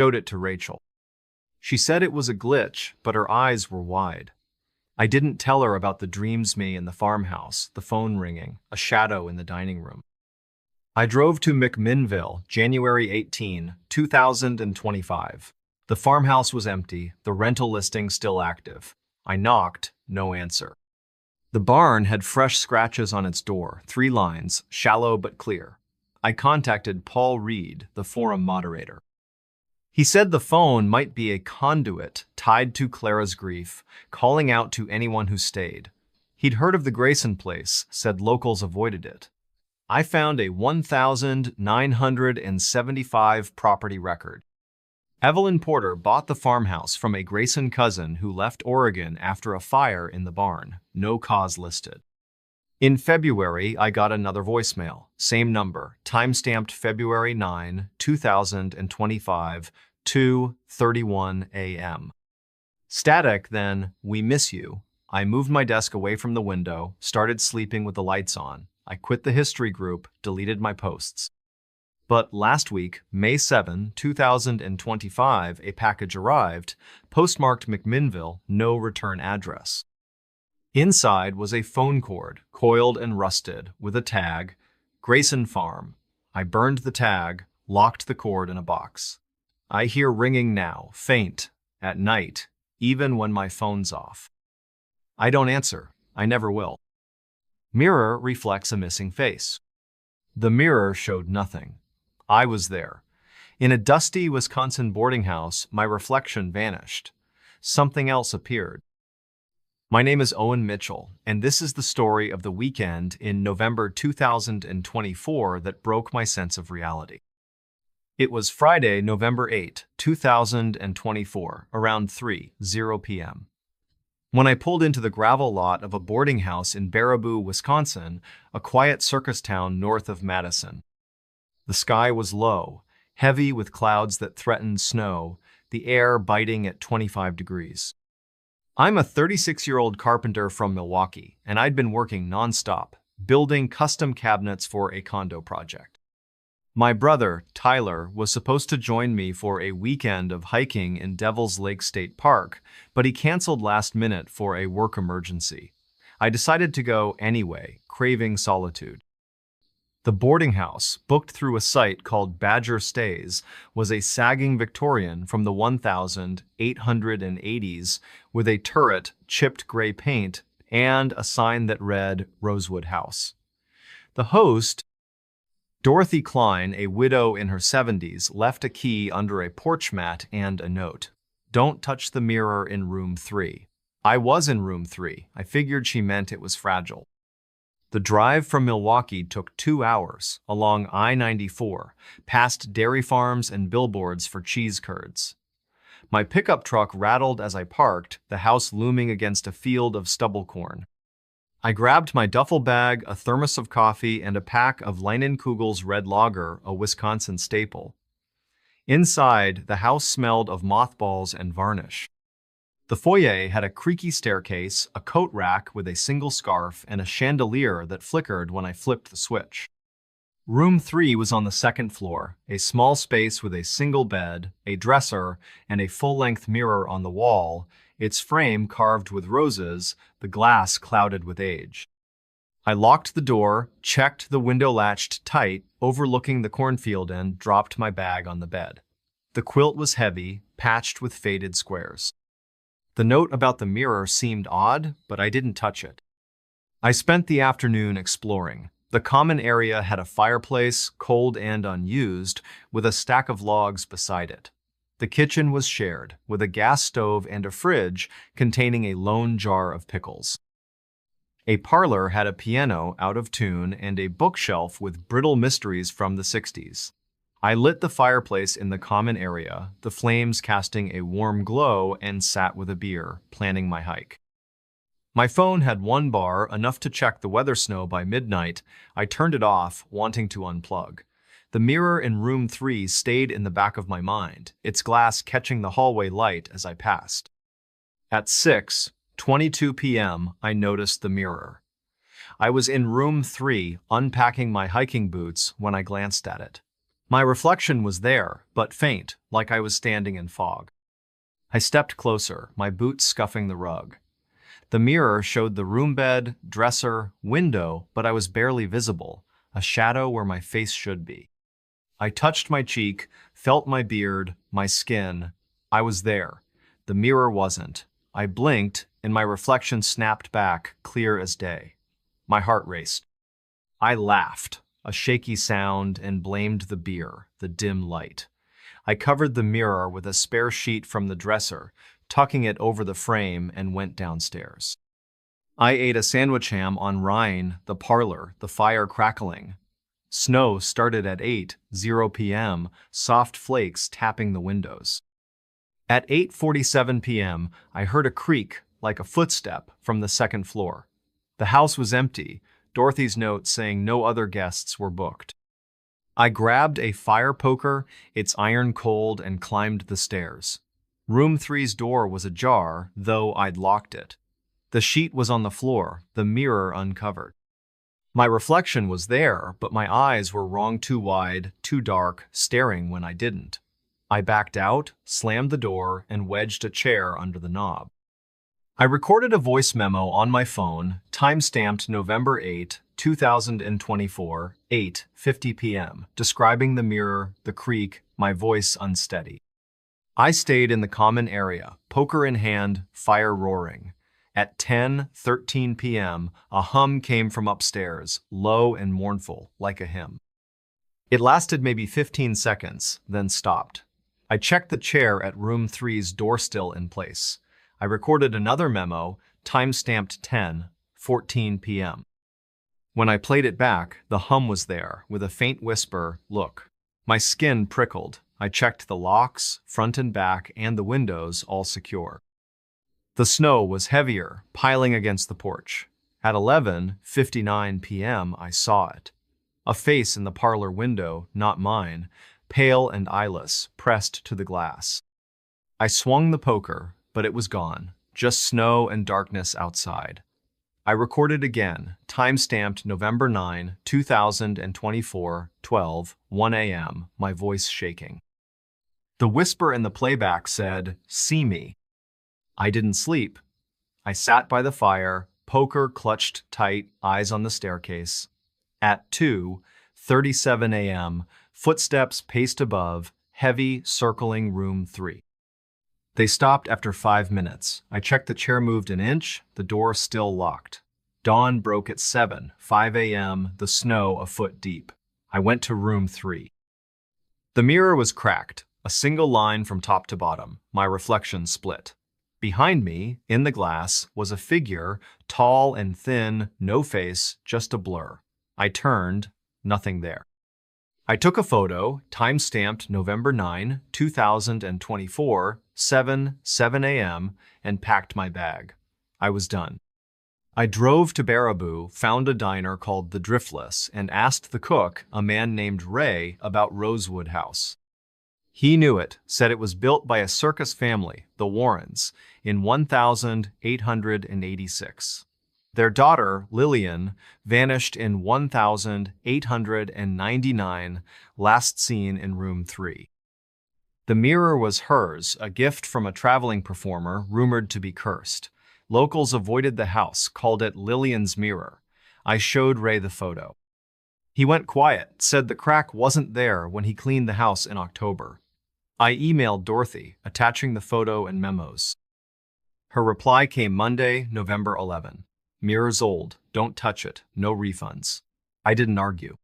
Showed it to Rachel. She said it was a glitch, but her eyes were wide. I didn't tell her about the dreams me in the farmhouse, the phone ringing, a shadow in the dining room. I drove to McMinnville, January 18, 2025. The farmhouse was empty, the rental listing still active. I knocked, no answer. The barn had fresh scratches on its door, 3 lines, shallow but clear. I contacted Paul Reed, the forum moderator. He said the phone might be a conduit tied to Clara's grief, calling out to anyone who stayed. He'd heard of the Grayson place, said locals avoided it. I found a 1,975 property record. Evelyn Porter bought the farmhouse from a Grayson cousin who left Oregon after a fire in the barn, no cause listed. In February, I got another voicemail, same number, time-stamped February 9, 2025, 2:31 a.m. Static, then, "We miss you." I moved my desk away from the window, started sleeping with the lights on. I quit the history group, deleted my posts. But last week, May 7, 2025, a package arrived, postmarked McMinnville, no return address. Inside was a phone cord, coiled and rusted, with a tag, Grayson Farm. I burned the tag, locked the cord in a box. I hear ringing now, faint, at night, even when my phone's off. I don't answer. I never will. Mirror reflects a missing face. The mirror showed nothing. I was there. In a dusty Wisconsin boarding house, my reflection vanished. Something else appeared. My name is Owen Mitchell, and this is the story of the weekend in November 2024 that broke my sense of reality. It was Friday, November 8, 2024, around 3:00 p.m. When I pulled into the gravel lot of a boarding house in Baraboo, Wisconsin, a quiet circus town north of Madison. The sky was low, heavy with clouds that threatened snow, the air biting at 25 degrees. I'm a 36-year-old carpenter from Milwaukee, and I'd been working nonstop, building custom cabinets for a condo project. My brother, Tyler, was supposed to join me for a weekend of hiking in Devil's Lake State Park, but he canceled last minute for a work emergency. I decided to go anyway, craving solitude. The boarding house, booked through a site called Badger Stays, was a sagging Victorian from the 1880s with a turret, chipped gray paint, and a sign that read Rosewood House. The host, Dorothy Klein, a widow in her 70s, left a key under a porch mat and a note. "Don't touch the mirror in room 3. I was in room 3. I figured she meant it was fragile. The drive from Milwaukee took 2 hours, along I-94, past dairy farms and billboards for cheese curds. My pickup truck rattled as I parked, the house looming against a field of stubble corn. I grabbed my duffel bag, a thermos of coffee, and a pack of Leinenkugel's Red Lager, a Wisconsin staple. Inside, the house smelled of mothballs and varnish. The foyer had a creaky staircase, a coat rack with a single scarf, and a chandelier that flickered when I flipped the switch. Room 3 was on the second floor, a small space with a single bed, a dresser, and a full-length mirror on the wall, its frame carved with roses, the glass clouded with age. I locked the door, checked the window latched tight, overlooking the cornfield, and dropped my bag on the bed. The quilt was heavy, patched with faded squares. The note about the mirror seemed odd, but I didn't touch it. I spent the afternoon exploring. The common area had a fireplace, cold and unused, with a stack of logs beside it. The kitchen was shared, with a gas stove and a fridge containing a lone jar of pickles. A parlor had a piano out of tune and a bookshelf with brittle mysteries from the 60s. I lit the fireplace in the common area, the flames casting a warm glow, and sat with a beer, planning my hike. My phone had 1 bar, enough to check the weather snow by midnight. I turned it off, wanting to unplug. The mirror in room 3 stayed in the back of my mind, its glass catching the hallway light as I passed. At 6:22 p.m., I noticed the mirror. I was in room 3, unpacking my hiking boots when I glanced at it. My reflection was there, but faint, like I was standing in fog. I stepped closer, my boots scuffing the rug. The mirror showed the room bed, dresser, window, but I was barely visible, a shadow where my face should be. I touched my cheek, felt my beard, my skin. I was there. The mirror wasn't. I blinked, and my reflection snapped back, clear as day. My heart raced. I laughed, a shaky sound, and blamed the beer, the dim light. I covered the mirror with a spare sheet from the dresser, tucking it over the frame, and went downstairs. I ate a sandwich ham on Rhine, the parlor, the fire crackling. Snow started at 8:00 p.m., soft flakes tapping the windows. At 8:47 p.m., I heard a creak, like a footstep, from the second floor. The house was empty, Dorothy's note saying no other guests were booked. I grabbed a fire poker, its iron cold, and climbed the stairs. Room 3's door was ajar, though I'd locked it. The sheet was on the floor, the mirror uncovered. My reflection was there, but my eyes were wrong, too wide, too dark, staring when I didn't. I backed out, slammed the door, and wedged a chair under the knob. I recorded a voice memo on my phone, time-stamped November 8, 2024, 8:50 p.m., describing the mirror, the creak, my voice unsteady. I stayed in the common area, poker in hand, fire roaring. At 10:13 p.m., a hum came from upstairs, low and mournful, like a hymn. It lasted maybe 15 seconds, then stopped. I checked the chair at room 3's door still in place. I recorded another memo, time-stamped 10:14 p.m. When I played it back, the hum was there, with a faint whisper, "Look." My skin prickled. I checked the locks, front and back, and the windows, all secure. The snow was heavier, piling against the porch. At 11:59 p.m., I saw it. A face in the parlor window, not mine, pale and eyeless, pressed to the glass. I swung the poker, but it was gone, just snow and darkness outside. I recorded again, time-stamped November 9, 2024, 12:01 a.m., my voice shaking. The whisper in the playback said, "See me." I didn't sleep. I sat by the fire, poker clutched tight, eyes on the staircase. At 2:37 a.m., footsteps paced above, heavy, circling room 3. They stopped after 5 minutes. I checked the chair moved an inch, the door still locked. Dawn broke at 7:05 a.m., the snow a foot deep. I went to room 3. The mirror was cracked, a single line from top to bottom, my reflection split. Behind me, in the glass, was a figure, tall and thin, no face, just a blur. I turned, nothing there. I took a photo, time-stamped November 9, 2024, 7:07 a.m., and packed my bag. I was done. I drove to Baraboo, found a diner called The Driftless, and asked the cook, a man named Ray, about Rosewood House. He knew it, said it was built by a circus family, the Warrens, in 1886. Their daughter, Lillian, vanished in 1899, last seen in room 3. The mirror was hers, a gift from a traveling performer rumored to be cursed. Locals avoided the house, called it Lillian's mirror. I showed Ray the photo. He went quiet, said the crack wasn't there when he cleaned the house in October. I emailed Dorothy, attaching the photo and memos. Her reply came Monday, November 11. Mirror's old, don't touch it, no refunds. I didn't argue.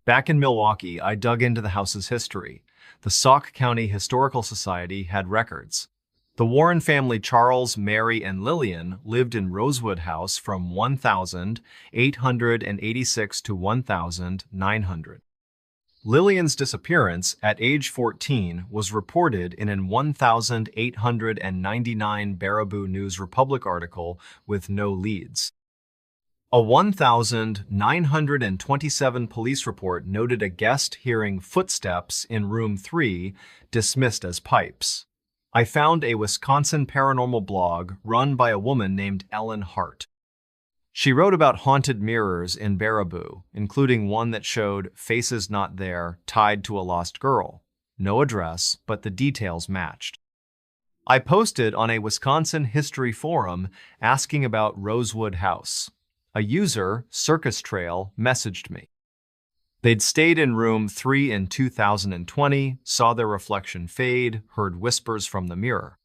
Back in Milwaukee, I dug into the house's history. The Sauk County Historical Society had records. The Warren family, Charles, Mary, and Lillian, lived in Rosewood House from 1886 to 1900. Lillian's disappearance at age 14 was reported in an 1899 Baraboo News Republic article with no leads. A 1927 police report noted a guest hearing footsteps in room 3, dismissed as pipes. I found a Wisconsin paranormal blog run by a woman named Ellen Hart. She wrote about haunted mirrors in Baraboo, including one that showed faces not there tied to a lost girl. No address, but the details matched. I posted on a Wisconsin history forum asking about Rosewood House. A user, Circus Trail, messaged me. They'd stayed in room 3 in 2020, saw their reflection fade, heard whispers from the mirror.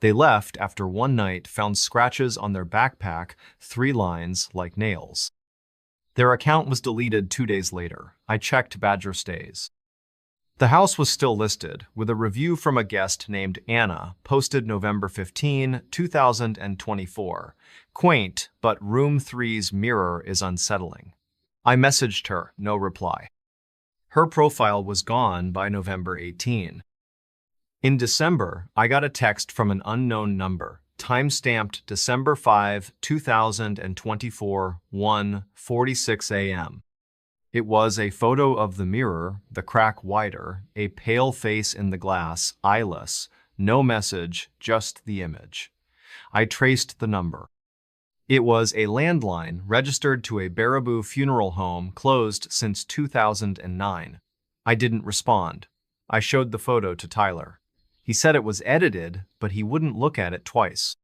They left after one night, found scratches on their backpack, 3 lines like nails. Their account was deleted 2 days later. I checked Badger Stays. The house was still listed, with a review from a guest named Anna, posted November 15, 2024. Quaint, but room 3's mirror is unsettling. I messaged her, no reply. Her profile was gone by November 18. In December, I got a text from an unknown number, time-stamped December 5, 2024, 1:46 a.m. It was a photo of the mirror, the crack wider, a pale face in the glass, eyeless, no message, just the image. I traced the number. It was a landline registered to a Baraboo funeral home closed since 2009. I didn't respond. I showed the photo to Tyler. He said it was edited, but he wouldn't look at it twice.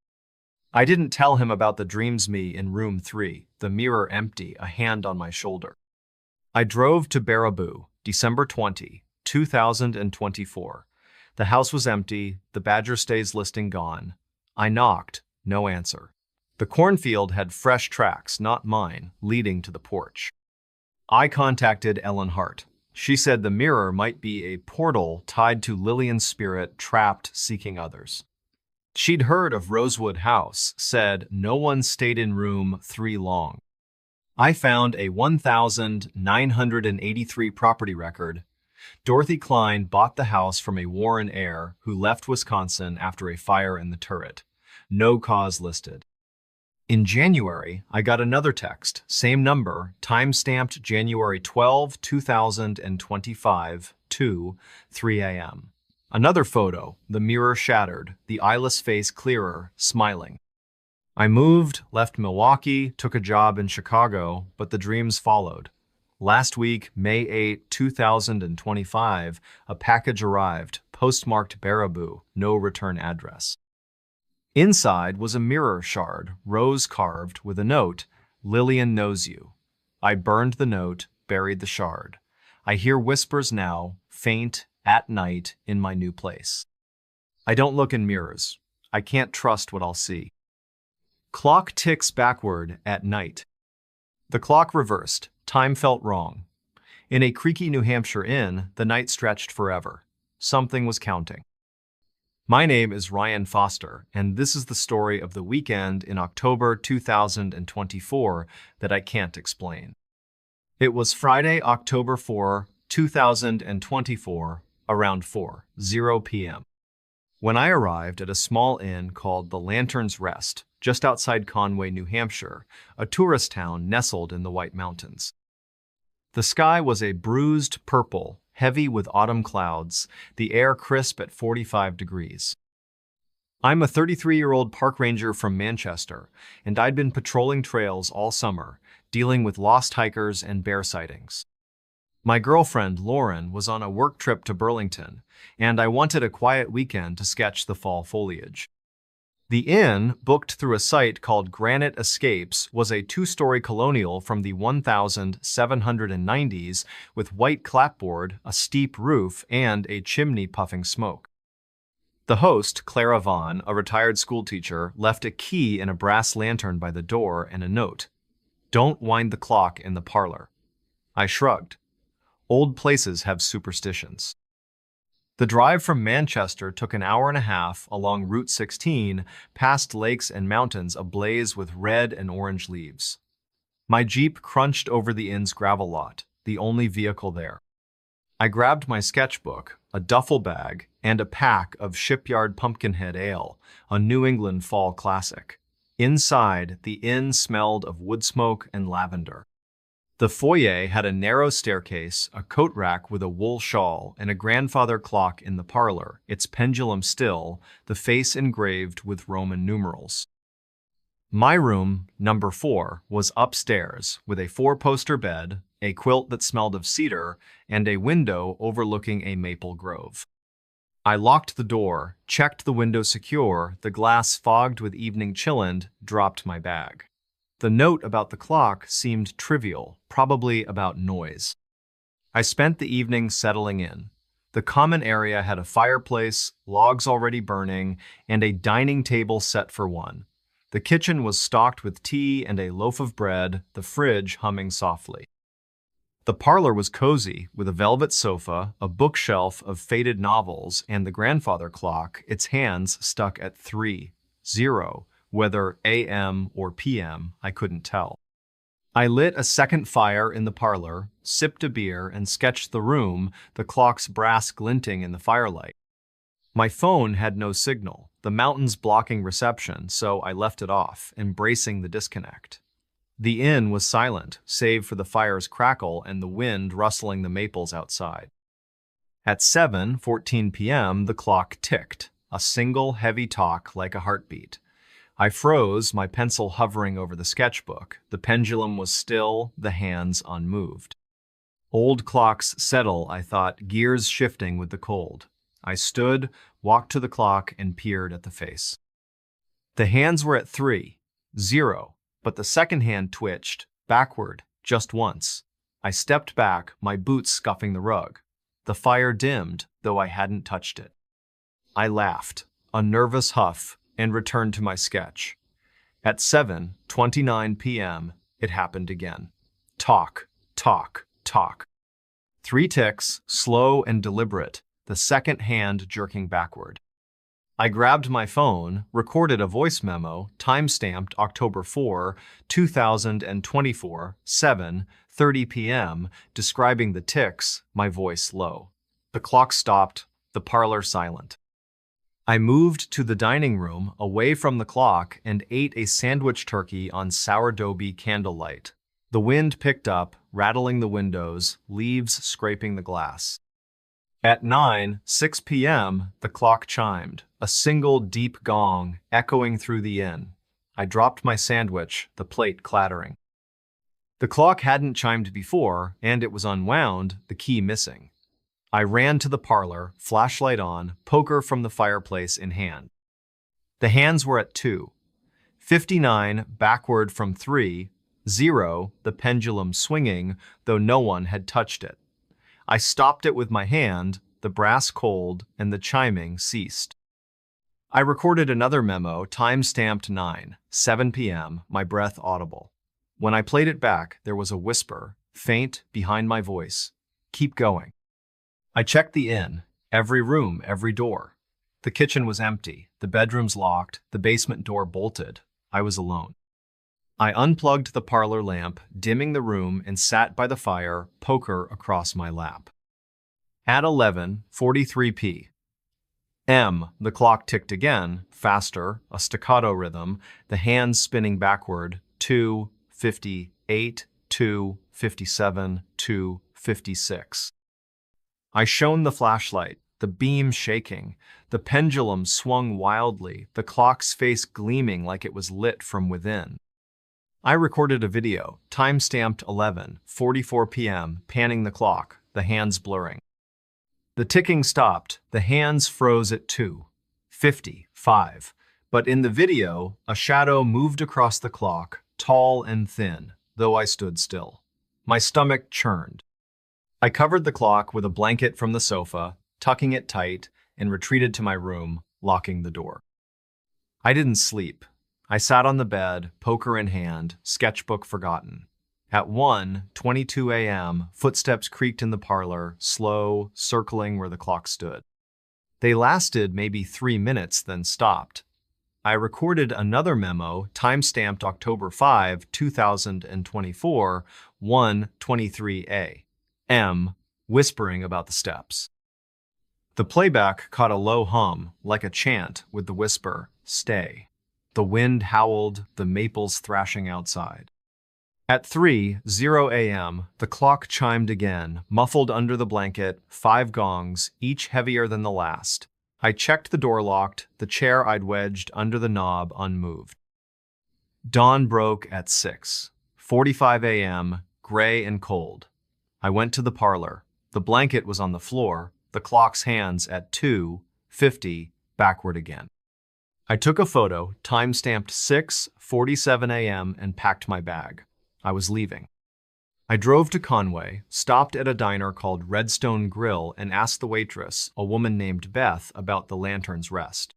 I didn't tell him about the dreams me in room 3, the mirror empty, a hand on my shoulder. I drove to Baraboo, December 20, 2024. The house was empty, the Badger Stays listing gone. I knocked, no answer. The cornfield had fresh tracks, not mine, leading to the porch. I contacted Ellen Hart. She said the mirror might be a portal tied to Lillian's spirit trapped seeking others. She'd heard of Rosewood House, said no one stayed in room 3 long. I found a 1983 property record. Dorothy Klein bought the house from a Warren heir who left Wisconsin after a fire in the turret. No cause listed. In January, I got another text, same number, time-stamped January 12, 2025, 2:03 a.m. Another photo, the mirror shattered, the eyeless face clearer, smiling. I moved, left Milwaukee, took a job in Chicago, but the dreams followed. Last week, May 8, 2025, a package arrived, postmarked Baraboo, no return address. Inside was a mirror shard, rose-carved, with a note, "Lillian knows you." I burned the note, buried the shard. I hear whispers now, faint, at night, in my new place. I don't look in mirrors. I can't trust what I'll see. Clock ticks backward at night. The clock reversed. Time felt wrong. In a creaky New Hampshire inn, the night stretched forever. Something was counting. My name is Ryan Foster, and this is the story of the weekend in October 2024 that I can't explain. It was Friday, October 4, 2024, around 4:00 p.m. when I arrived at a small inn called the Lantern's Rest, just outside Conway, New Hampshire, a tourist town nestled in the White Mountains. The sky was a bruised purple, heavy with autumn clouds, the air crisp at 45 degrees. I'm a 33-year-old park ranger from Manchester, and I'd been patrolling trails all summer, dealing with lost hikers and bear sightings. My girlfriend, Lauren, was on a work trip to Burlington, and I wanted a quiet weekend to sketch the fall foliage. The inn, booked through a site called Granite Escapes, was a 2-story colonial from the 1790s with white clapboard, a steep roof, and a chimney puffing smoke. The host, Clara Vaughn, a retired schoolteacher, left a key in a brass lantern by the door and a note. "Don't wind the clock in the parlor." I shrugged. Old places have superstitions. The drive from Manchester took an hour and a half along Route 16, past lakes and mountains ablaze with red and orange leaves. My Jeep crunched over the inn's gravel lot, the only vehicle there. I grabbed my sketchbook, a duffel bag, and a pack of Shipyard Pumpkinhead Ale, a New England fall classic. Inside, the inn smelled of wood smoke and lavender. The foyer had a narrow staircase, a coat rack with a wool shawl, and a grandfather clock in the parlor, its pendulum still, the face engraved with Roman numerals. My room, number 4, was upstairs with a 4-poster bed, a quilt that smelled of cedar, and a window overlooking a maple grove. I locked the door, checked the window secure, the glass fogged with evening chillend, dropped my bag. The note about the clock seemed trivial, probably about noise. I spent the evening settling in. The common area had a fireplace, logs already burning, and a dining table set for one. The kitchen was stocked with tea and a loaf of bread, the fridge humming softly. The parlor was cozy, with a velvet sofa, a bookshelf of faded novels, and the grandfather clock, its hands stuck at 3:0, whether AM or PM, I couldn't tell. I lit a second fire in the parlor, sipped a beer, and sketched the room, the clock's brass glinting in the firelight. My phone had no signal, the mountains blocking reception, so I left it off, embracing the disconnect. The inn was silent, save for the fire's crackle and the wind rustling the maples outside. At 7:14 p.m., the clock ticked, a single heavy talk like a heartbeat. I froze, my pencil hovering over the sketchbook. The pendulum was still, the hands unmoved. Old clocks settle, I thought, gears shifting with the cold. I stood, walked to the clock, and peered at the face. The hands were at 3:0, but the second hand twitched, backward, just once. I stepped back, my boots scuffing the rug. The fire dimmed, though I hadn't touched it. I laughed, a nervous huff, and returned to my sketch. At 7:29 p.m., it happened again. Talk, talk, talk. 3 ticks, slow and deliberate, the second hand jerking backward. I grabbed my phone, recorded a voice memo, time-stamped October 4, 2024, 7:30 p.m., describing the ticks, my voice low. The clock stopped, the parlor silent. I moved to the dining room, away from the clock, and ate a sandwich turkey on sourdoughby candlelight. The wind picked up, rattling the windows, leaves scraping the glass. At 9:06 p.m., the clock chimed, a single deep gong echoing through the inn. I dropped my sandwich, the plate clattering. The clock hadn't chimed before, and it was unwound, the key missing. I ran to the parlor, flashlight on, poker from the fireplace in hand. The hands were at 2:59, backward from 3:0, the pendulum swinging, though no one had touched it. I stopped it with my hand, the brass cold, and the chiming ceased. I recorded another memo, time-stamped 9:07 p.m., my breath audible. When I played it back, there was a whisper, faint, behind my voice. Keep going. I checked the inn, every room, every door. The kitchen was empty, the bedrooms locked, the basement door bolted. I was alone. I unplugged the parlor lamp, dimming the room, and sat by the fire, poker across my lap. At 11:43 p.m., the clock ticked again, faster, a staccato rhythm, the hands spinning backward, 2:58, 2:57, 2:56. I shone the flashlight, the beam shaking, the pendulum swung wildly, the clock's face gleaming like it was lit from within. I recorded a video, time-stamped 11:44 p.m., panning the clock, the hands blurring. The ticking stopped, the hands froze at 2:55, but in the video, a shadow moved across the clock, tall and thin, though I stood still. My stomach churned. I covered the clock with a blanket from the sofa, tucking it tight, and retreated to my room, locking the door. I didn't sleep. I sat on the bed, poker in hand, sketchbook forgotten. At 1:22 a.m., footsteps creaked in the parlor, slow, circling where the clock stood. They lasted maybe 3 minutes, then stopped. I recorded another memo, time-stamped October 5, 2024, 1:23 a.m., whispering about the steps. The playback caught a low hum, like a chant, with the whisper, "Stay." The wind howled, the maples thrashing outside. At 3:00 a.m., the clock chimed again, muffled under the blanket, 5 gongs, each heavier than the last. I checked the door locked, the chair I'd wedged under the knob unmoved. Dawn broke at 6:45 a.m., gray and cold. I went to the parlor. The blanket was on the floor, the clock's hands at 2:50, backward again. I took a photo, time-stamped 6:47 a.m., and packed my bag. I was leaving. I drove to Conway, stopped at a diner called Redstone Grill, and asked the waitress, a woman named Beth, about the Lantern's Rest.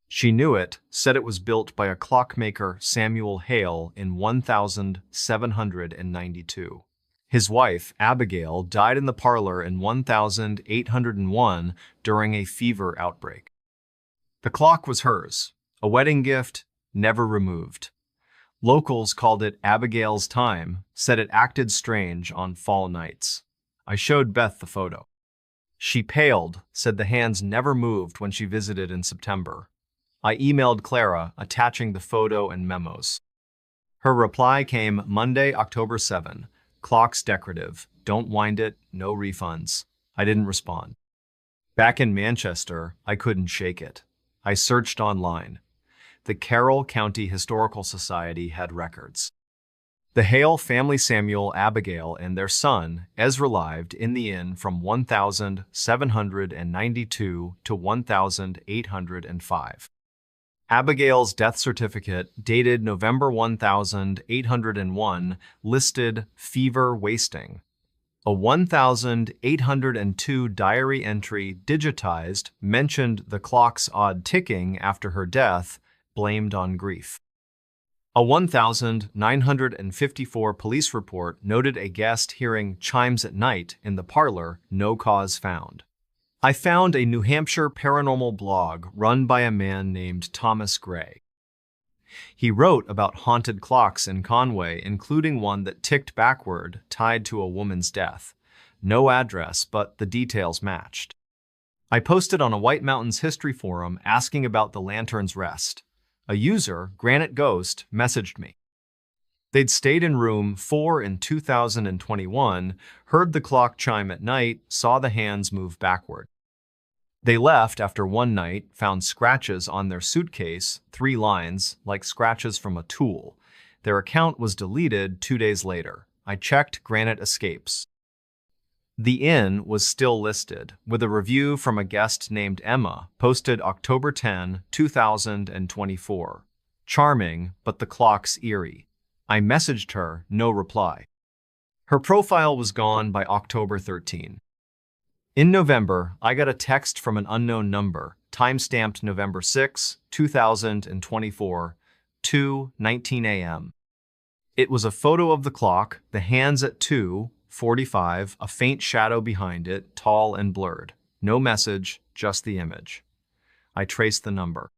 She knew it, said it was built by a clockmaker, Samuel Hale, in 1792. His wife, Abigail, died in the parlor in 1801 during a fever outbreak. The clock was hers, a wedding gift, never removed. Locals called it Abigail's time, said it acted strange on fall nights. I showed Beth the photo. She paled, said the hands never moved when she visited in September. I emailed Clara, attaching the photo and memos. Her reply came Monday, October 7. Clock's decorative. Don't wind it, no refunds. I didn't respond. Back in Manchester, I couldn't shake it. I searched online. The Carroll County Historical Society had records. The Hale family, Samuel, Abigail, and their son, Ezra, lived in the inn from 1792 to 1805. Abigail's death certificate, dated November 1801, listed fever wasting. A 1802 diary entry digitized mentioned the clock's odd ticking after her death, blamed on grief. A 1954 police report noted a guest hearing chimes at night in the parlor, no cause found. I found a New Hampshire paranormal blog run by a man named Thomas Gray. He wrote about haunted clocks in Conway, including one that ticked backward, tied to a woman's death. No address, but the details matched. I posted on a White Mountains history forum asking about the Lantern's Rest. A user, Granite Ghost, messaged me. They'd stayed in room 4 in 2021, heard the clock chime at night, saw the hands move backward. They left after one night, found scratches on their suitcase, 3 lines, like scratches from a tool. Their account was deleted 2 days later. I checked Granite Escapes. The inn was still listed, with a review from a guest named Emma, posted October 10, 2024. Charming, but the clock's eerie. I messaged her, no reply. Her profile was gone by October 13. In November, I got a text from an unknown number, time-stamped November 6, 2024, 2:19 a.m. It was a photo of the clock, the hands at 2:45, a faint shadow behind it, tall and blurred. No message, just the image. I traced the number.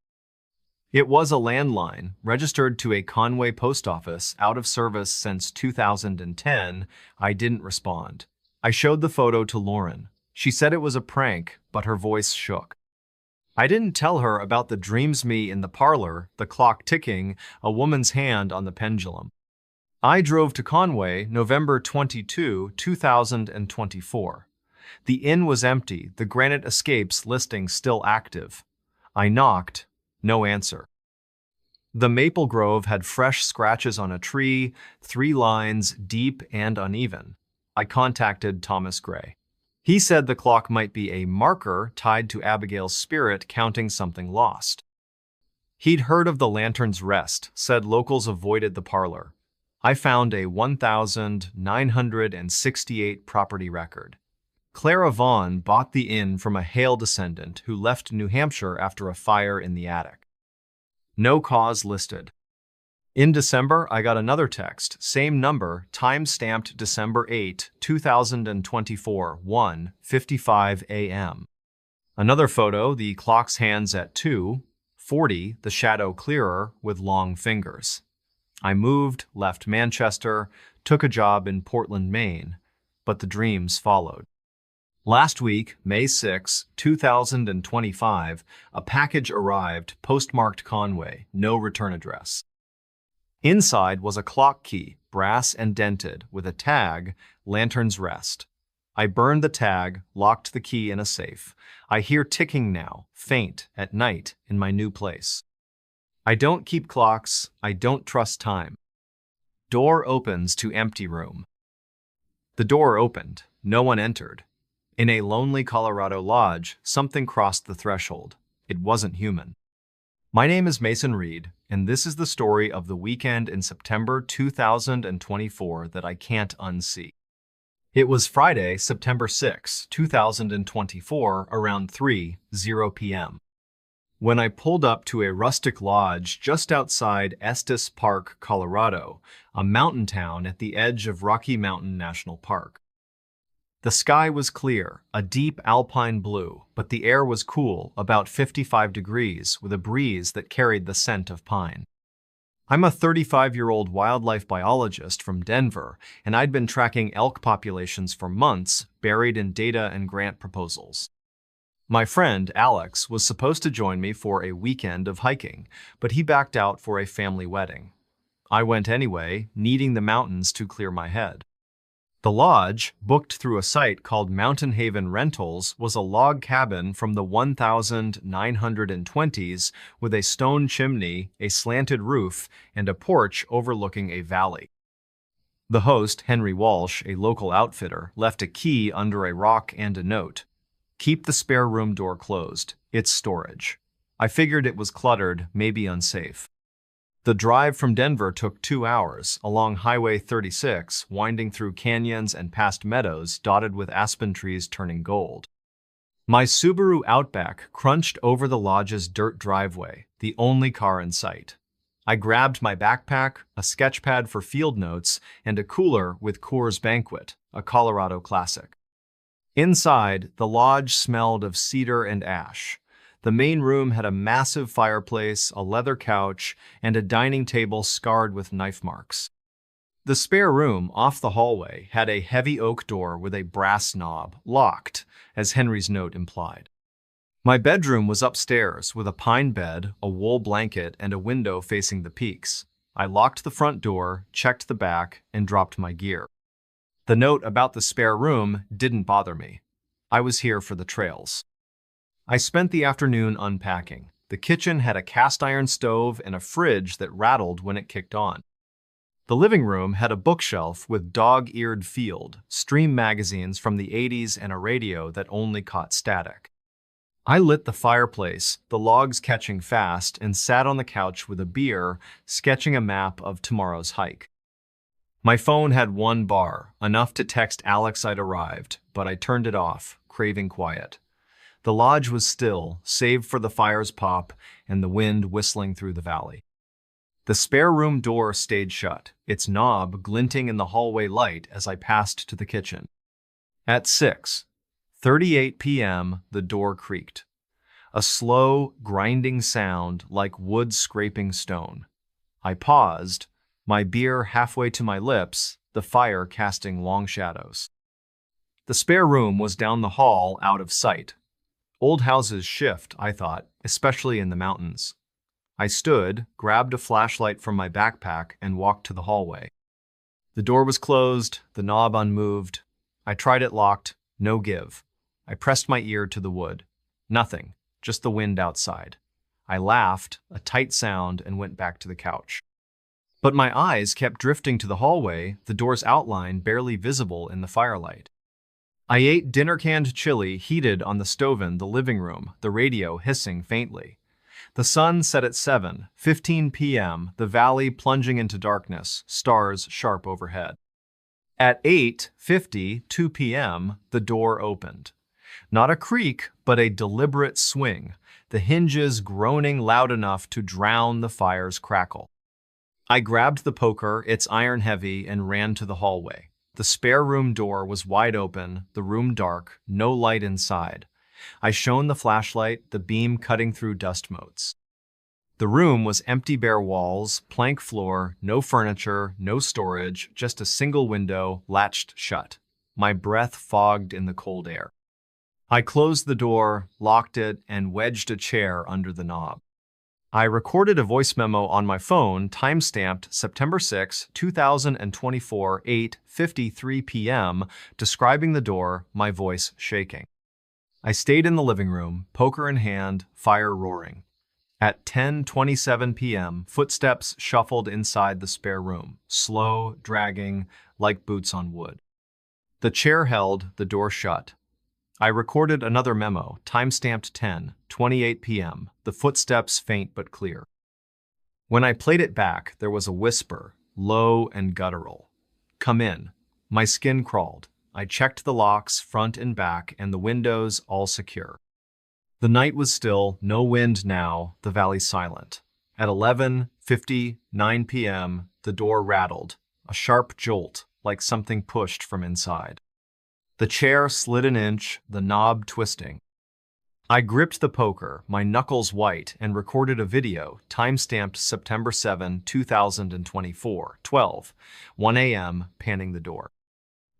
It was a landline, registered to a Conway post office, out of service since 2010. I didn't respond. I showed the photo to Lauren. She said it was a prank, but her voice shook. I didn't tell her about the dreams me in the parlor, the clock ticking, a woman's hand on the pendulum. I drove to Conway, November 22, 2024. The inn was empty, the Granite Escapes listing still active. I knocked, no answer. The maple grove had fresh scratches on a tree, 3 lines, deep and uneven. I contacted Thomas Gray. He said the clock might be a marker tied to Abigail's spirit counting something lost. He'd heard of the Lantern's Rest, said locals avoided the parlor. I found a 1968 property record. Clara Vaughn bought the inn from a Hale descendant who left New Hampshire after a fire in the attic. No cause listed. In December, I got another text, same number, time-stamped December 8, 2024, 1:55 a.m. Another photo, the clock's hands at 2:40, the shadow clearer with long fingers. I moved, left Manchester, took a job in Portland, Maine, but the dreams followed. Last week, May 6, 2025, a package arrived, postmarked Conway, no return address. Inside was a clock key, brass and dented, with a tag, Lantern's Rest. I burned the tag, locked the key in a safe. I hear ticking now, faint, at night, in my new place. I don't keep clocks. I don't trust time. Door opens to empty room. The door opened. No one entered. In a lonely Colorado lodge, something crossed the threshold. It wasn't human. My name is Mason Reed, and this is the story of the weekend in September 2024 that I can't unsee. It was Friday, September 6, 2024, around 3:00 p.m. when I pulled up to a rustic lodge just outside Estes Park, Colorado, a mountain town at the edge of Rocky Mountain National Park. The sky was clear, a deep alpine blue, but the air was cool, about 55 degrees, with a breeze that carried the scent of pine. I'm a 35-year-old wildlife biologist from Denver, and I'd been tracking elk populations for months, buried in data and grant proposals. My friend, Alex, was supposed to join me for a weekend of hiking, but he backed out for a family wedding. I went anyway, needing the mountains to clear my head. The lodge, booked through a site called Mountain Haven Rentals, was a log cabin from the 1920s with a stone chimney, a slanted roof, and a porch overlooking a valley. The host, Henry Walsh, a local outfitter, left a key under a rock and a note. Keep the spare room door closed. It's storage. I figured it was cluttered, maybe unsafe. The drive from Denver took 2 hours, along Highway 36, winding through canyons and past meadows dotted with aspen trees turning gold. My Subaru Outback crunched over the lodge's dirt driveway, the only car in sight. I grabbed my backpack, a sketch pad for field notes, and a cooler with Coors Banquet, a Colorado classic. Inside, the lodge smelled of cedar and ash. The main room had a massive fireplace, a leather couch, and a dining table scarred with knife marks. The spare room, off the hallway, had a heavy oak door with a brass knob, locked, as Henry's note implied. My bedroom was upstairs, with a pine bed, a wool blanket, and a window facing the peaks. I locked the front door, checked the back, and dropped my gear. The note about the spare room didn't bother me. I was here for the trails. I spent the afternoon unpacking. The kitchen had a cast iron stove and a fridge that rattled when it kicked on. The living room had a bookshelf with dog-eared Field, Stream magazines from the 80s, and a radio that only caught static. I lit the fireplace, the logs catching fast, and sat on the couch with a beer, sketching a map of tomorrow's hike. My phone had one bar, enough to text Alex I'd arrived, but I turned it off, craving quiet. The lodge was still, save for the fire's pop and the wind whistling through the valley. The spare room door stayed shut, its knob glinting in the hallway light as I passed to the kitchen. At 6:38 p.m., the door creaked. A slow, grinding sound like wood scraping stone. I paused, my beer halfway to my lips, the fire casting long shadows. The spare room was down the hall, out of sight. Old houses shift, I thought, especially in the mountains. I stood, grabbed a flashlight from my backpack, and walked to the hallway. The door was closed, the knob unmoved. I tried it locked, no give. I pressed my ear to the wood. Nothing, just the wind outside. I laughed, a tight sound, and went back to the couch. But my eyes kept drifting to the hallway, the door's outline barely visible in the firelight. I ate dinner-canned chili heated on the stove in the living room, the radio hissing faintly. The sun set at 7:15 p.m., the valley plunging into darkness, stars sharp overhead. At 8:52 p.m., the door opened. Not a creak, but a deliberate swing, the hinges groaning loud enough to drown the fire's crackle. I grabbed the poker, its iron heavy, and ran to the hallway. The spare room door was wide open, the room dark, no light inside. I shone the flashlight, the beam cutting through dust motes. The room was empty, bare walls, plank floor, no furniture, no storage, just a single window, latched shut. My breath fogged in the cold air. I closed the door, locked it, and wedged a chair under the knob. I recorded a voice memo on my phone, time-stamped September 6, 2024, 8:53 p.m., describing the door, my voice shaking. I stayed in the living room, poker in hand, fire roaring. At 10:27 p.m., footsteps shuffled inside the spare room, slow, dragging, like boots on wood. The chair held, the door shut. I recorded another memo, time-stamped 10:28 p.m., the footsteps faint but clear. When I played it back, there was a whisper, low and guttural. "Come in." My skin crawled. I checked the locks, front and back, and the windows all secure. The night was still, no wind now, the valley silent. At 11:59 p.m., the door rattled, a sharp jolt, like something pushed from inside. The chair slid an inch, the knob twisting. I gripped the poker, my knuckles white, and recorded a video, time-stamped September 7, 2024, 12:01 a.m., panning the door.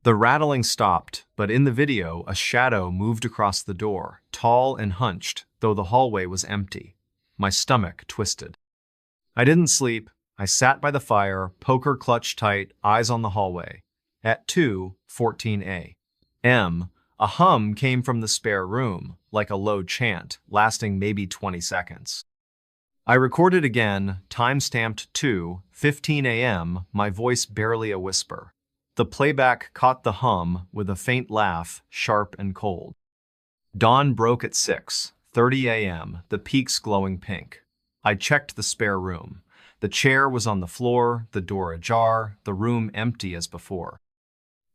The rattling stopped, but in the video, a shadow moved across the door, tall and hunched, though the hallway was empty. My stomach twisted. I didn't sleep. I sat by the fire, poker clutched tight, eyes on the hallway. At 2:14 a.m., a hum came from the spare room, like a low chant, lasting maybe 20 seconds. I recorded again, time-stamped 2:15 a.m., my voice barely a whisper. The playback caught the hum with a faint laugh, sharp and cold. Dawn broke at 6:30 a.m., the peaks glowing pink. I checked the spare room. The chair was on the floor, the door ajar, the room empty as before.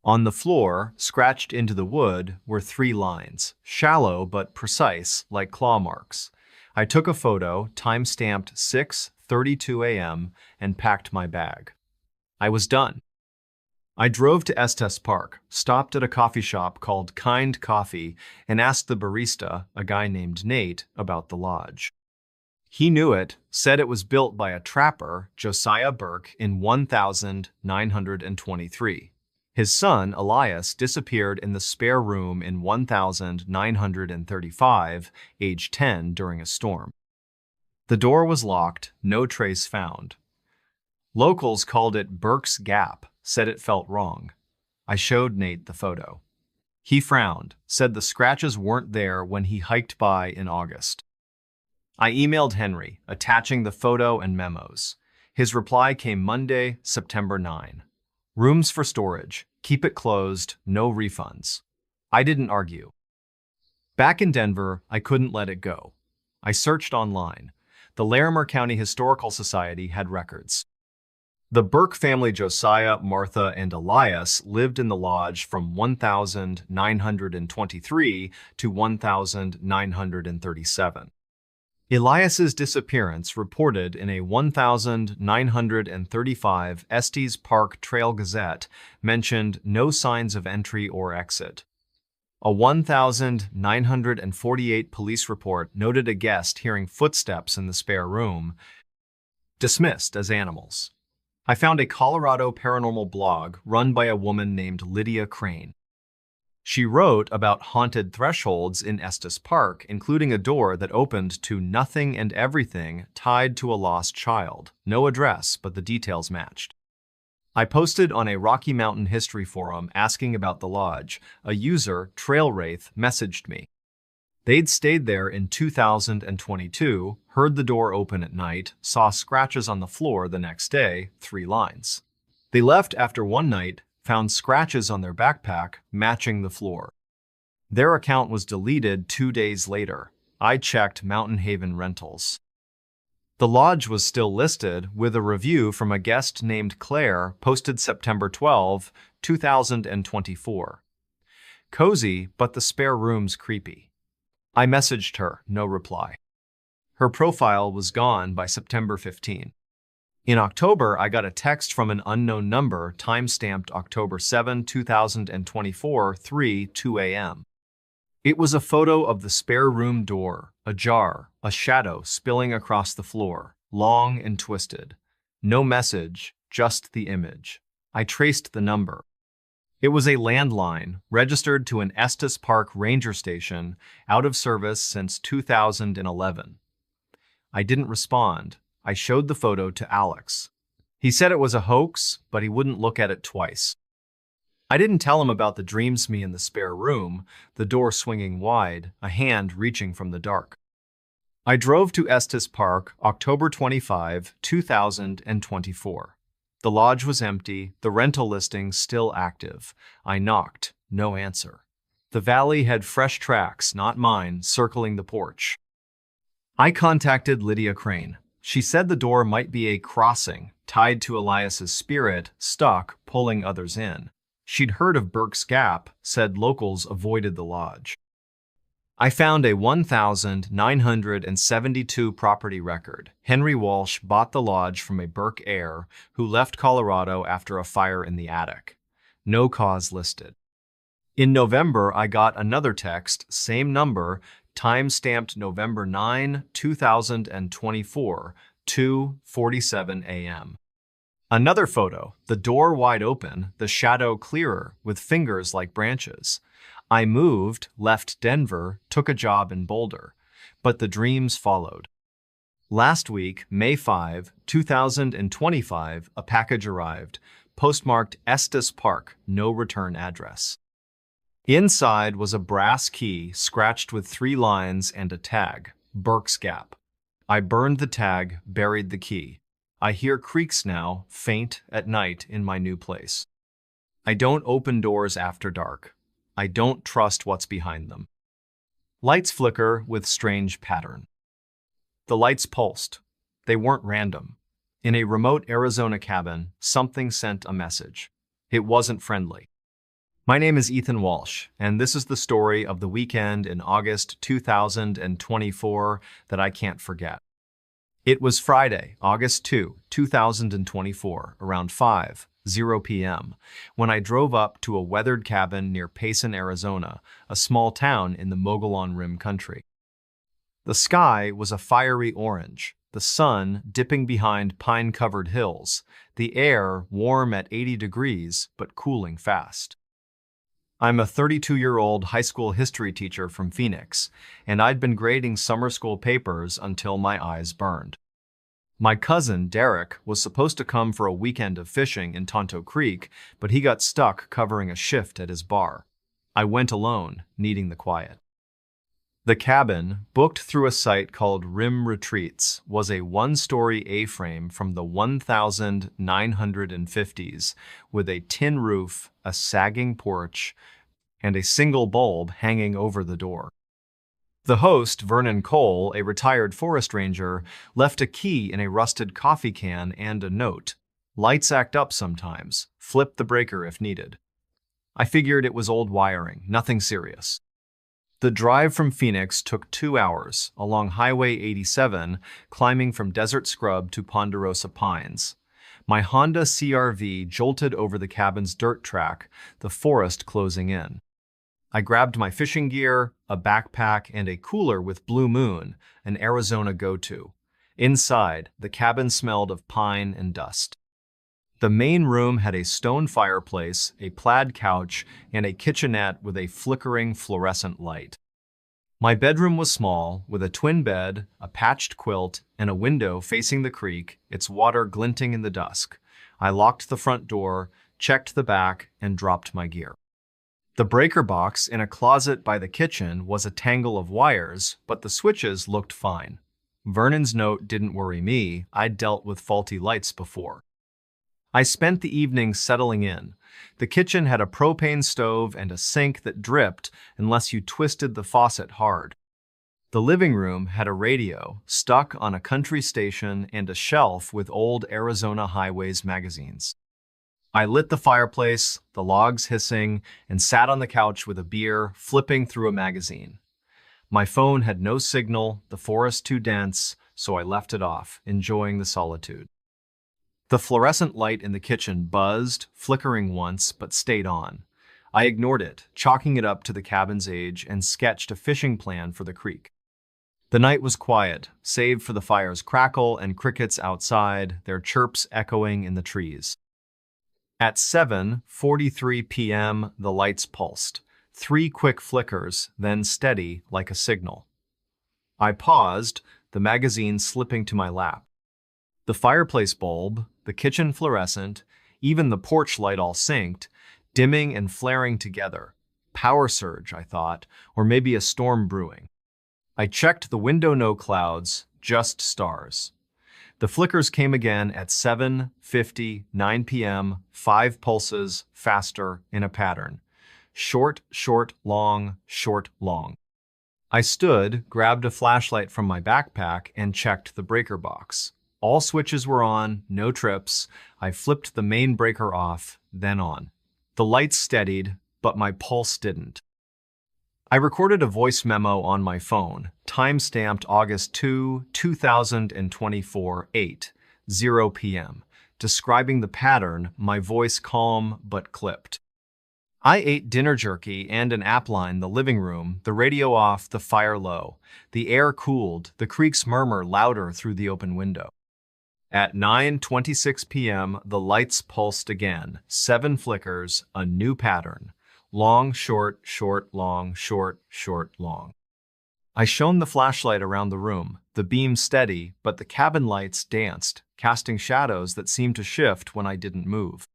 On the floor, scratched into the wood, were 3 lines, shallow but precise, like claw marks. I took a photo, time-stamped 6:32 a.m., and packed my bag. I was done. I drove to Estes Park, stopped at a coffee shop called Kind Coffee, and asked the barista, a guy named Nate, about the lodge. He knew it, said it was built by a trapper, Josiah Burke, in 1923. His son, Elias, disappeared in the spare room in 1935, age 10, during a storm. The door was locked, no trace found. Locals called it Burke's Gap, said it felt wrong. I showed Nate the photo. He frowned, said the scratches weren't there when he hiked by in August. I emailed Henry, attaching the photo and memos. His reply came Monday, September 9. Rooms for storage. Keep it closed. No refunds. I didn't argue. Back in Denver, I couldn't let it go. I searched online. The Larimer County Historical Society had records. The Burke family, Josiah, Martha, and Elias, lived in the lodge from 1923 to 1937. Elias's disappearance, reported in a 1935 Estes Park Trail Gazette, mentioned no signs of entry or exit. A 1948 police report noted a guest hearing footsteps in the spare room, dismissed as animals. I found a Colorado paranormal blog run by a woman named Lydia Crane. She wrote about haunted thresholds in Estes Park, including a door that opened to nothing and everything tied to a lost child. No address, but the details matched. I posted on a Rocky Mountain history forum asking about the lodge. A user, Trail Wraith, messaged me. They'd stayed there in 2022, heard the door open at night, saw scratches on the floor the next day, 3 lines. They left after one night, found scratches on their backpack matching the floor. Their account was deleted 2 days later. I checked Mountain Haven Rentals. The lodge was still listed, with a review from a guest named Claire posted September 12, 2024. Cozy, but the spare room's creepy. I messaged her, no reply. Her profile was gone by September 15. In October, I got a text from an unknown number, time-stamped October 7, 2024, 3:02 a.m. It was a photo of the spare room door, ajar, a shadow spilling across the floor, long and twisted. No message, just the image. I traced the number. It was a landline, registered to an Estes Park ranger station, out of service since 2011. I didn't respond. I showed the photo to Alex. He said it was a hoax, but he wouldn't look at it twice. I didn't tell him about the dreams me in the spare room, the door swinging wide, a hand reaching from the dark. I drove to Estes Park, October 25, 2024. The lodge was empty, the rental listing still active. I knocked, no answer. The valley had fresh tracks, not mine, circling the porch. I contacted Lydia Crane. She said the door might be a crossing, tied to Elias's spirit, stuck, pulling others in. She'd heard of Burke's Gap, said locals avoided the lodge. I found a 1972 property record. Henry Walsh bought the lodge from a Burke heir who left Colorado after a fire in the attic. No cause listed. In November, I got another text, same number, time-stamped November 9, 2024, 2:47 a.m. Another photo, the door wide open, the shadow clearer, with fingers like branches. I moved, left Denver, took a job in Boulder, but the dreams followed. Last week, May 5, 2025, a package arrived, postmarked Estes Park, no return address. Inside was a brass key scratched with 3 lines and a tag, Burke's Gap. I burned the tag, buried the key. I hear creaks now, faint, at night in my new place. I don't open doors after dark. I don't trust what's behind them. Lights flicker with strange pattern. The lights pulsed. They weren't random. In a remote Arizona cabin, something sent a message. It wasn't friendly. My name is Ethan Walsh, and this is the story of the weekend in August 2024 that I can't forget. It was Friday, August 2, 2024, around 5:00 p.m., when I drove up to a weathered cabin near Payson, Arizona, a small town in the Mogollon Rim country. The sky was a fiery orange, the sun dipping behind pine-covered hills, the air warm at 80 degrees but cooling fast. I'm a 32-year-old high school history teacher from Phoenix, and I'd been grading summer school papers until my eyes burned. My cousin, Derek, was supposed to come for a weekend of fishing in Tonto Creek, but he got stuck covering a shift at his bar. I went alone, needing the quiet. The cabin, booked through a site called Rim Retreats, was a 1-story A-frame from the 1950s with a tin roof, a sagging porch, and a single bulb hanging over the door. The host, Vernon Cole, a retired forest ranger, left a key in a rusted coffee can and a note. Lights act up sometimes. Flip the breaker if needed. I figured it was old wiring, nothing serious. The drive from Phoenix took 2 hours, along Highway 87, climbing from Desert Scrub to Ponderosa Pines. My Honda CR-V jolted over the cabin's dirt track, the forest closing in. I grabbed my fishing gear, a backpack, and a cooler with Blue Moon, an Arizona go-to. Inside, the cabin smelled of pine and dust. The main room had a stone fireplace, a plaid couch, and a kitchenette with a flickering fluorescent light. My bedroom was small, with a twin bed, a patched quilt, and a window facing the creek, its water glinting in the dusk. I locked the front door, checked the back, and dropped my gear. The breaker box in a closet by the kitchen was a tangle of wires, but the switches looked fine. Vernon's note didn't worry me. I'd dealt with faulty lights before. I spent the evening settling in. The kitchen had a propane stove and a sink that dripped unless you twisted the faucet hard. The living room had a radio stuck on a country station and a shelf with old Arizona Highways magazines. I lit the fireplace, the logs hissing, and sat on the couch with a beer, flipping through a magazine. My phone had no signal, the forest too dense, so I left it off, enjoying the solitude. The fluorescent light in the kitchen buzzed, flickering once, but stayed on. I ignored it, chalking it up to the cabin's age, and sketched a fishing plan for the creek. The night was quiet, save for the fire's crackle and crickets outside, their chirps echoing in the trees. At 7:43 p.m., the lights pulsed. 3 quick flickers, then steady like a signal. I paused, the magazine slipping to my lap. The fireplace bulb, the kitchen fluorescent, even the porch light all synced, dimming and flaring together. Power surge, I thought, or maybe a storm brewing. I checked the window, no clouds, just stars. The flickers came again at 7:50, 9 p.m., 5 pulses, faster, in a pattern. Short, short, long, short, long. I stood, grabbed a flashlight from my backpack, and checked the breaker box. All switches were on, no trips. I flipped the main breaker off, then on. The lights steadied, but my pulse didn't. I recorded a voice memo on my phone, time-stamped August 2, 2024, 8:0 p.m., describing the pattern, my voice calm but clipped. I ate dinner jerky and an appline, the living room, the radio off, the fire low. The air cooled, the creek's murmur louder through the open window. At 9:26 p.m., the lights pulsed again, 7 flickers, a new pattern. Long, short, short, long, short, short, long. I shone the flashlight around the room, the beam steady, but the cabin lights danced, casting shadows that seemed to shift when I didn't move.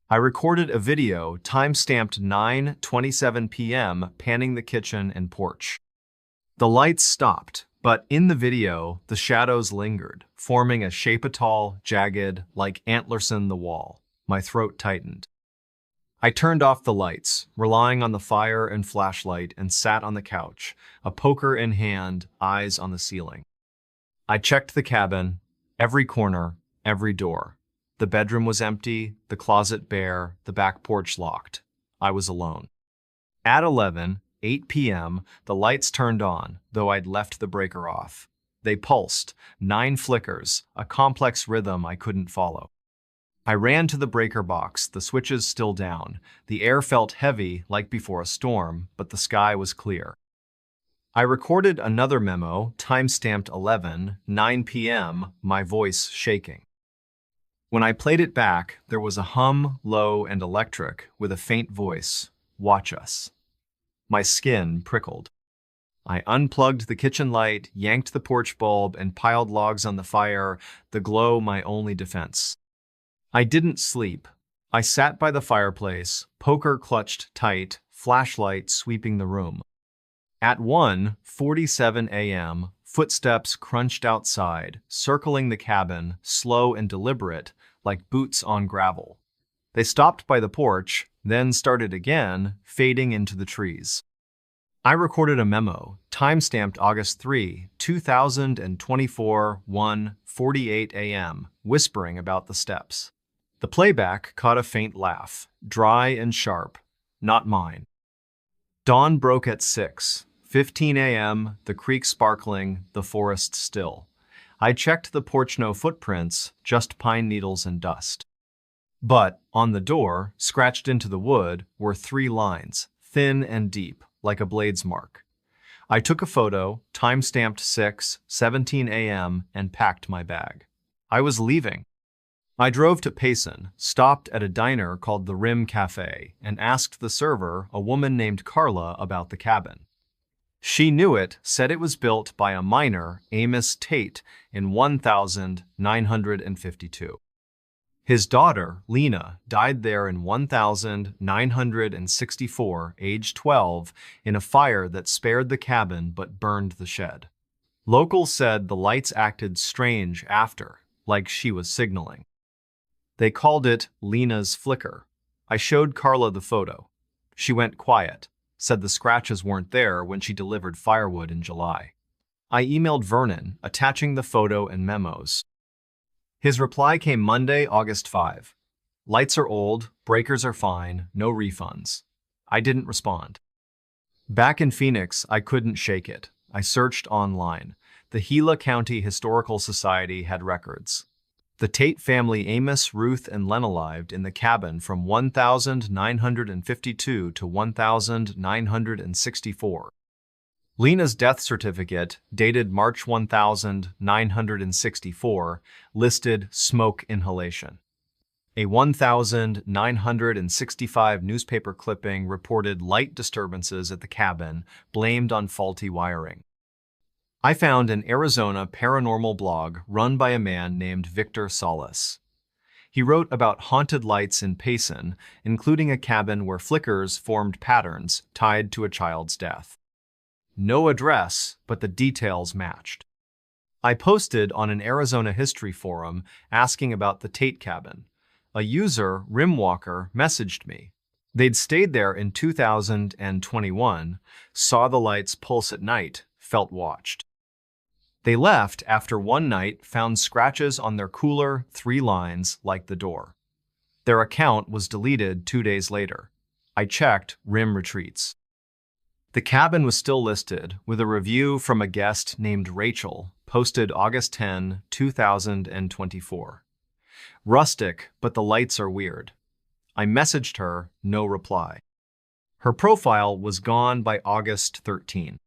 I recorded a video, time-stamped 9:27 p.m., panning the kitchen and porch. The lights stopped, but in the video, the shadows lingered, forming a shape tall, jagged, like Antlerson the wall. My throat tightened. I turned off the lights, relying on the fire and flashlight, and sat on the couch, a poker in hand, eyes on the ceiling. I checked the cabin, every corner, every door. The bedroom was empty, the closet bare, the back porch locked. I was alone. At 8 p.m., the lights turned on, though I'd left the breaker off. They pulsed, 9 flickers, a complex rhythm I couldn't follow. I ran to the breaker box, the switches still down. The air felt heavy, like before a storm, but the sky was clear. I recorded another memo, time-stamped 9 p.m., my voice shaking. When I played it back, there was a hum, low and electric, with a faint voice, "Watch us." My skin prickled. I unplugged the kitchen light, yanked the porch bulb, and piled logs on the fire, the glow my only defense. I didn't sleep. I sat by the fireplace, poker clutched tight, flashlight sweeping the room. At 1:47 a.m., footsteps crunched outside, circling the cabin, slow and deliberate, like boots on gravel. They stopped by the porch, then started again, fading into the trees. I recorded a memo, time-stamped August 3, 2024, 1:48 a.m., whispering about the steps. The playback caught a faint laugh, dry and sharp, not mine. Dawn broke at 6:15 a.m., the creek sparkling, the forest still. I checked the porch, no footprints, just pine needles and dust. But on the door, scratched into the wood, were 3 lines, thin and deep, like a blade's mark. I took a photo, time-stamped 6:17 a.m., and packed my bag. I was leaving. I drove to Payson, stopped at a diner called the Rim Cafe, and asked the server, a woman named Carla, about the cabin. She knew it, said it was built by a miner, Amos Tate, in 1952. His daughter, Lena, died there in 1964, age 12, in a fire that spared the cabin but burned the shed. Locals said the lights acted strange after, like she was signaling. They called it Lena's flicker. I showed Carla the photo. She went quiet, said the scratches weren't there when she delivered firewood in July. I emailed Vernon, attaching the photo and memos. His reply came Monday, August 5. Lights are old, breakers are fine, no refunds. I didn't respond. Back in Phoenix, I couldn't shake it. I searched online. The Gila County Historical Society had records. The Tate family, Amos, Ruth, and Lena, lived in the cabin from 1952 to 1964. Lena's death certificate, dated March 1964, listed smoke inhalation. A 1965 newspaper clipping reported light disturbances at the cabin, blamed on faulty wiring. I found an Arizona paranormal blog run by a man named Victor Salas. He wrote about haunted lights in Payson, including a cabin where flickers formed patterns tied to a child's death. No address, but the details matched. I posted on an Arizona history forum asking about the Tate cabin. A user, Rimwalker, messaged me. They'd stayed there in 2021, saw the lights pulse at night, felt watched. They left after one night, found scratches on their cooler, 3 lines like the door. Their account was deleted 2 days later. I checked Rim Retreats. The cabin was still listed, with a review from a guest named Rachel, posted August 10, 2024. Rustic, but the lights are weird. I messaged her, no reply. Her profile was gone by August 13.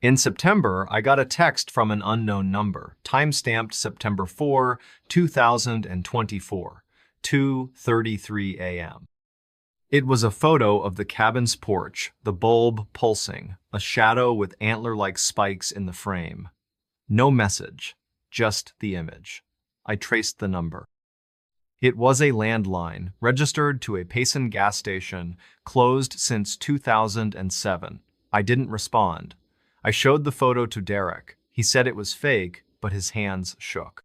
In September, I got a text from an unknown number, timestamped September 4, 2024, 2:33 a.m. It was a photo of the cabin's porch, the bulb pulsing, a shadow with antler-like spikes in the frame. No message, just the image. I traced the number. It was a landline, registered to a Payson gas station, closed since 2007. I didn't respond. I showed the photo to Derek. He said it was fake, but his hands shook.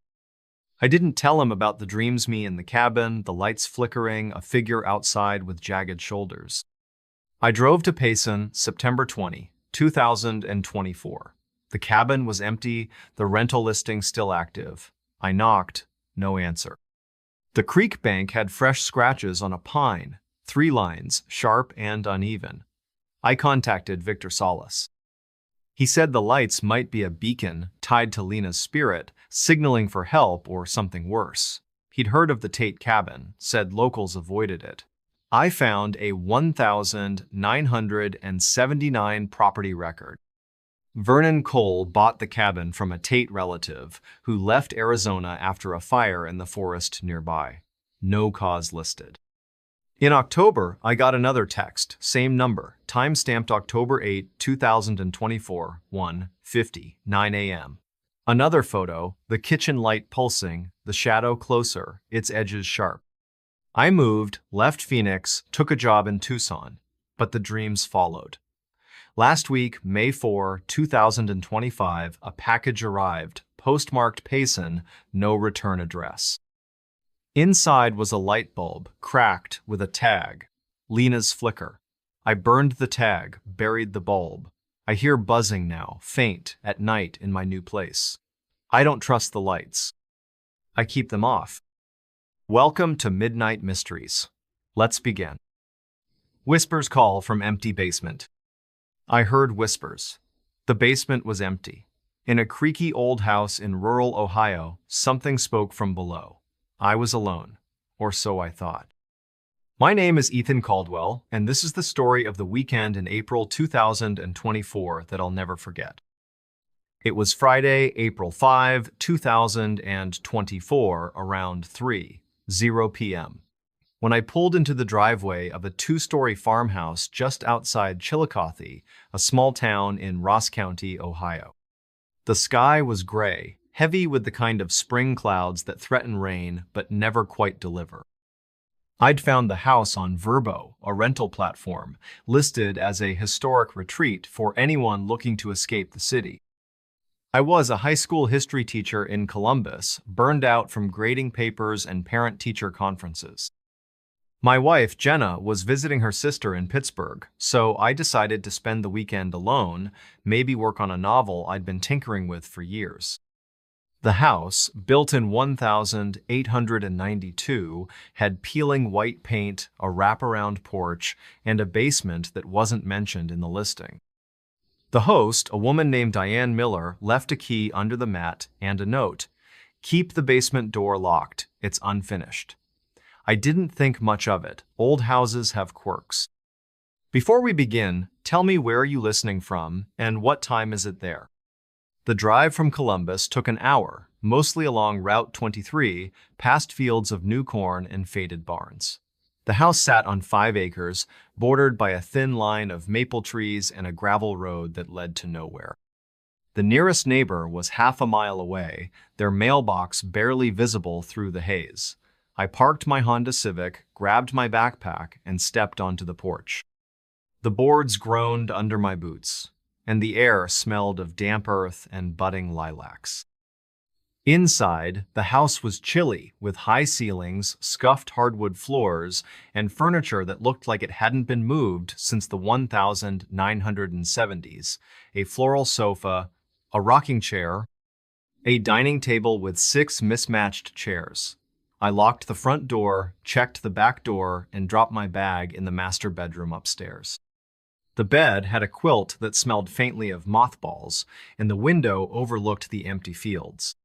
I didn't tell him about the dreams me in the cabin, the lights flickering, a figure outside with jagged shoulders. I drove to Payson, September 20, 2024. The cabin was empty, the rental listing still active. I knocked, no answer. The creek bank had fresh scratches on a pine, 3 lines, sharp and uneven. I contacted Victor Salas. He said the lights might be a beacon tied to Lena's spirit, signaling for help or something worse. He'd heard of the Tate cabin, said locals avoided it. I found a 1,979 property record. Vernon Cole bought the cabin from a Tate relative who left Arizona after a fire in the forest nearby. No cause listed. In October, I got another text, same number, time-stamped October 8, 2024, 1:50, 9 a.m. Another photo, the kitchen light pulsing, the shadow closer, its edges sharp. I moved, left Phoenix, took a job in Tucson, but the dreams followed. Last week, May 4, 2025, a package arrived, postmarked Payson, no return address. Inside was a light bulb, cracked, with a tag. Lena's flicker. I burned the tag, buried the bulb. I hear buzzing now, faint, at night in my new place. I don't trust the lights. I keep them off. Welcome to Midnight Mysteries. Let's begin. Whispers call from empty basement. I heard whispers. The basement was empty. In a creaky old house in rural Ohio, something spoke from below. I was alone, or so I thought. My name is Ethan Caldwell, and this is the story of the weekend in April 2024 that I'll never forget. It was Friday, April 5, 2024, around 3:00 p.m. when I pulled into the driveway of a 2-story farmhouse just outside Chillicothe, a small town in Ross County, Ohio. The sky was gray, heavy with the kind of spring clouds that threaten rain but never quite deliver. I'd found the house on Vrbo, a rental platform, listed as a historic retreat for anyone looking to escape the city. I was a high school history teacher in Columbus, burned out from grading papers and parent-teacher conferences. My wife, Jenna, was visiting her sister in Pittsburgh, so I decided to spend the weekend alone, maybe work on a novel I'd been tinkering with for years. The house, built in 1892, had peeling white paint, a wraparound porch, and a basement that wasn't mentioned in the listing. The host, a woman named Diane Miller, left a key under the mat and a note. "Keep the basement door locked. It's unfinished." I didn't think much of it. Old houses have quirks. Before we begin, tell me where are you listening from and what time is it there? The drive from Columbus took an hour, mostly along Route 23, past fields of new corn and faded barns. The house sat on 5 acres, bordered by a thin line of maple trees and a gravel road that led to nowhere. The nearest neighbor was half a mile away, their mailbox barely visible through the haze. I parked my Honda Civic, grabbed my backpack, and stepped onto the porch. The boards groaned under my boots. and the air smelled of damp earth and budding lilacs. Inside, the house was chilly, with high ceilings, scuffed hardwood floors, and furniture that looked like it hadn't been moved since the 1970s. A floral sofa, a rocking chair, a dining table with 6 mismatched chairs. I locked the front door, checked the back door, and dropped my bag in the master bedroom upstairs. The bed had a quilt that smelled faintly of mothballs, and the window overlooked the empty fields.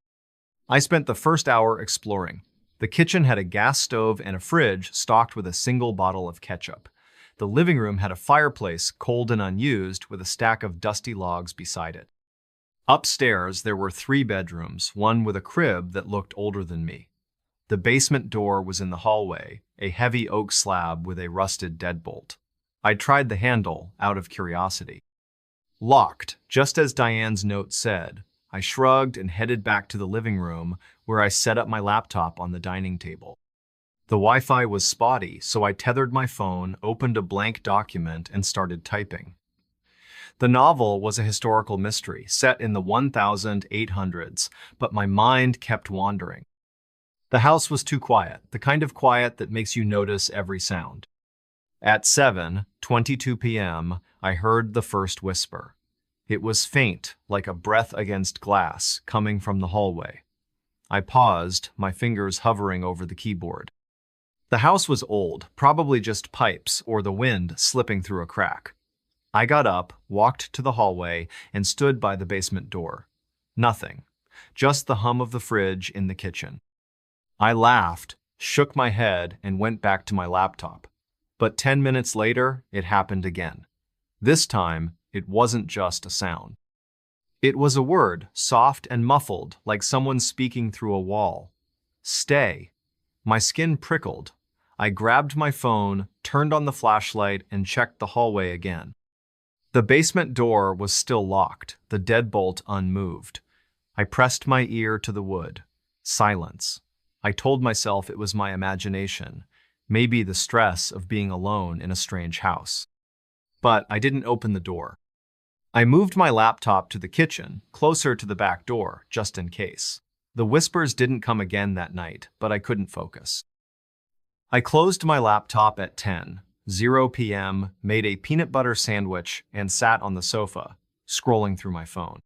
I spent the first hour exploring. The kitchen had a gas stove and a fridge stocked with a single bottle of ketchup. The living room had a fireplace, cold and unused, with a stack of dusty logs beside it. Upstairs, there were 3 bedrooms, one with a crib that looked older than me. The basement door was in the hallway, a heavy oak slab with a rusted deadbolt. I tried the handle, out of curiosity. Locked, just as Diane's note said. I shrugged and headed back to the living room, where I set up my laptop on the dining table. The Wi-Fi was spotty, so I tethered my phone, opened a blank document, and started typing. The novel was a historical mystery, set in the 1800s, but my mind kept wandering. The house was too quiet, the kind of quiet that makes you notice every sound. At 7:22 p.m., I heard the first whisper. It was faint, like a breath against glass, coming from the hallway. I paused, my fingers hovering over the keyboard. The house was old, probably just pipes or the wind slipping through a crack. I got up, walked to the hallway, and stood by the basement door. Nothing, just the hum of the fridge in the kitchen. I laughed, shook my head, and went back to my laptop. But 10 minutes later, it happened again. This time, it wasn't just a sound. It was a word, soft and muffled, like someone speaking through a wall. Stay. My skin prickled. I grabbed my phone, turned on the flashlight, and checked the hallway again. The basement door was still locked, the deadbolt unmoved. I pressed my ear to the wood. Silence. I told myself it was my imagination, maybe the stress of being alone in a strange house. But I didn't open the door. I moved my laptop to the kitchen, closer to the back door, just in case. The whispers didn't come again that night, but I couldn't focus. I closed my laptop at 10:00 p.m., made a peanut butter sandwich, and sat on the sofa, scrolling through my phone.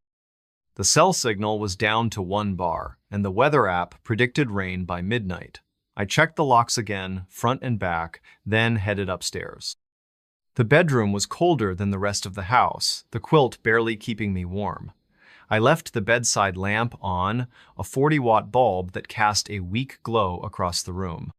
The cell signal was down to 1 bar, and the weather app predicted rain by midnight. I checked the locks again, front and back, then headed upstairs. The bedroom was colder than the rest of the house, the quilt barely keeping me warm. I left the bedside lamp on, a 40-watt bulb that cast a weak glow across the room.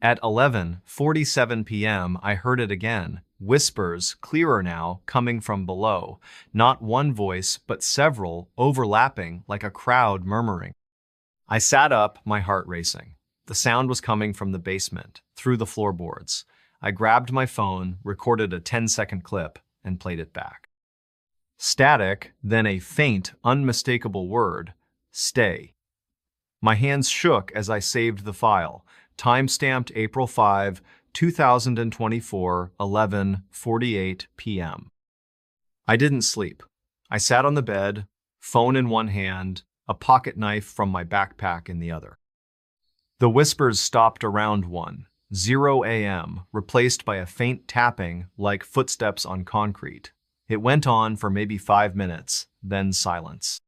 At 11:47 p.m., I heard it again, whispers, clearer now, coming from below. Not one voice, but several, overlapping like a crowd murmuring. I sat up, my heart racing. The sound was coming from the basement, through the floorboards. I grabbed my phone, recorded a 10-second clip, and played it back. Static, then a faint, unmistakable word, stay. My hands shook as I saved the file, time-stamped April 5, 2024, 11:48 p.m. I didn't sleep. I sat on the bed, phone in one hand, a pocket knife from my backpack in the other. The whispers stopped around 1:00 a.m., replaced by a faint tapping like footsteps on concrete. It went on for maybe 5 minutes, then silence.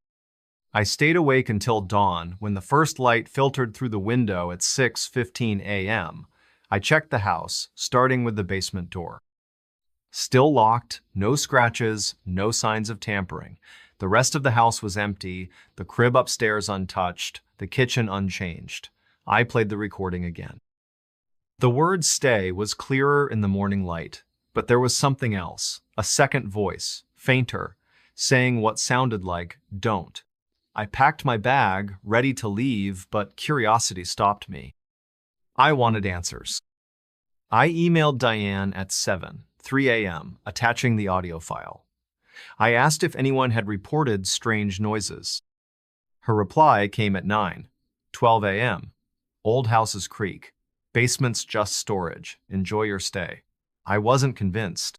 I stayed awake until dawn when the first light filtered through the window at 6:15 a.m. I checked the house, starting with the basement door. Still locked, no scratches, no signs of tampering. The rest of the house was empty, the crib upstairs untouched, the kitchen unchanged. I played the recording again. The word stay was clearer in the morning light, but there was something else, a second voice, fainter, saying what sounded like, don't. I packed my bag, ready to leave, but curiosity stopped me. I wanted answers. I emailed Diane at 7:03 a.m., attaching the audio file. I asked if anyone had reported strange noises. Her reply came at 9:12 a.m. Old houses creak. Basement's just storage. Enjoy your stay. I wasn't convinced.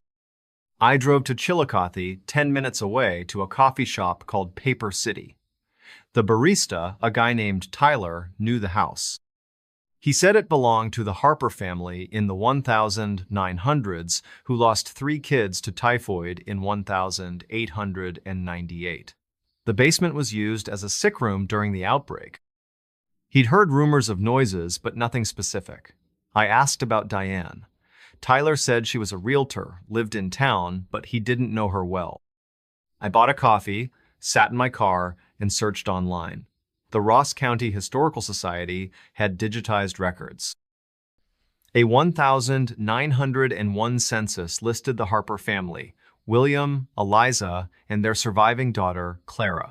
I drove to Chillicothe, 10 minutes away, to a coffee shop called Paper City. The barista, a guy named Tyler, knew the house. He said it belonged to the Harper family in the 1900s who lost 3 kids to typhoid in 1898. The basement was used as a sick room during the outbreak. He'd heard rumors of noises, but nothing specific. I asked about Diane. Tyler said she was a realtor, lived in town, but he didn't know her well. I bought a coffee, sat in my car, and searched online. The Ross County Historical Society had digitized records. A 1901 census listed the Harper family, William, Eliza, and their surviving daughter, Clara.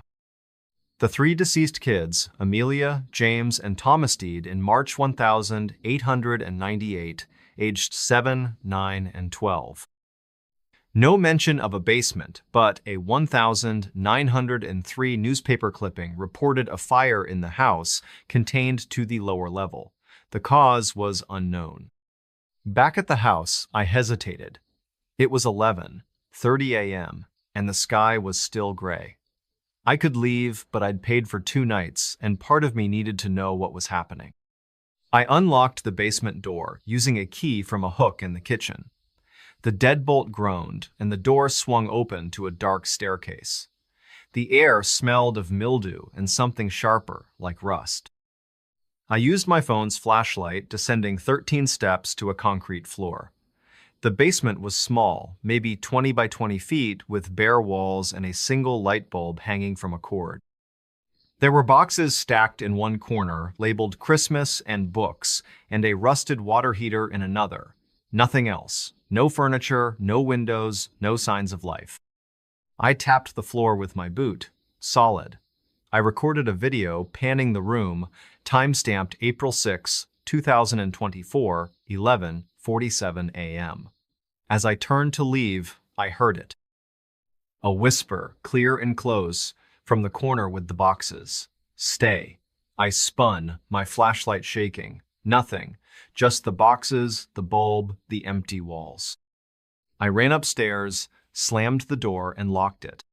The 3 deceased kids, Amelia, James, and Thomas, died in March 1898, aged 7, 9, and 12. No mention of a basement, but a 1903 newspaper clipping reported a fire in the house contained to the lower level. The cause was unknown. Back at the house, I hesitated. It was 11:30 a.m., and the sky was still gray. I could leave, but I'd paid for 2 nights, and part of me needed to know what was happening. I unlocked the basement door, using a key from a hook in the kitchen. The deadbolt groaned, and the door swung open to a dark staircase. The air smelled of mildew and something sharper, like rust. I used my phone's flashlight, descending 13 steps to a concrete floor. The basement was small, maybe 20 by 20 feet, with bare walls and a single light bulb hanging from a cord. There were boxes stacked in one corner, labeled Christmas and books, and a rusted water heater in another. Nothing else. No furniture, no windows, no signs of life. I tapped the floor with my boot. Solid. I recorded a video panning the room, time-stamped April 6, 2024, 11:47 a.m. As I turned to leave, I heard it. A whisper, clear and close, from the corner with the boxes. Stay. I spun, my flashlight shaking. Nothing. Just the boxes, the bulb, the empty walls. I ran upstairs, slammed the door, and locked it.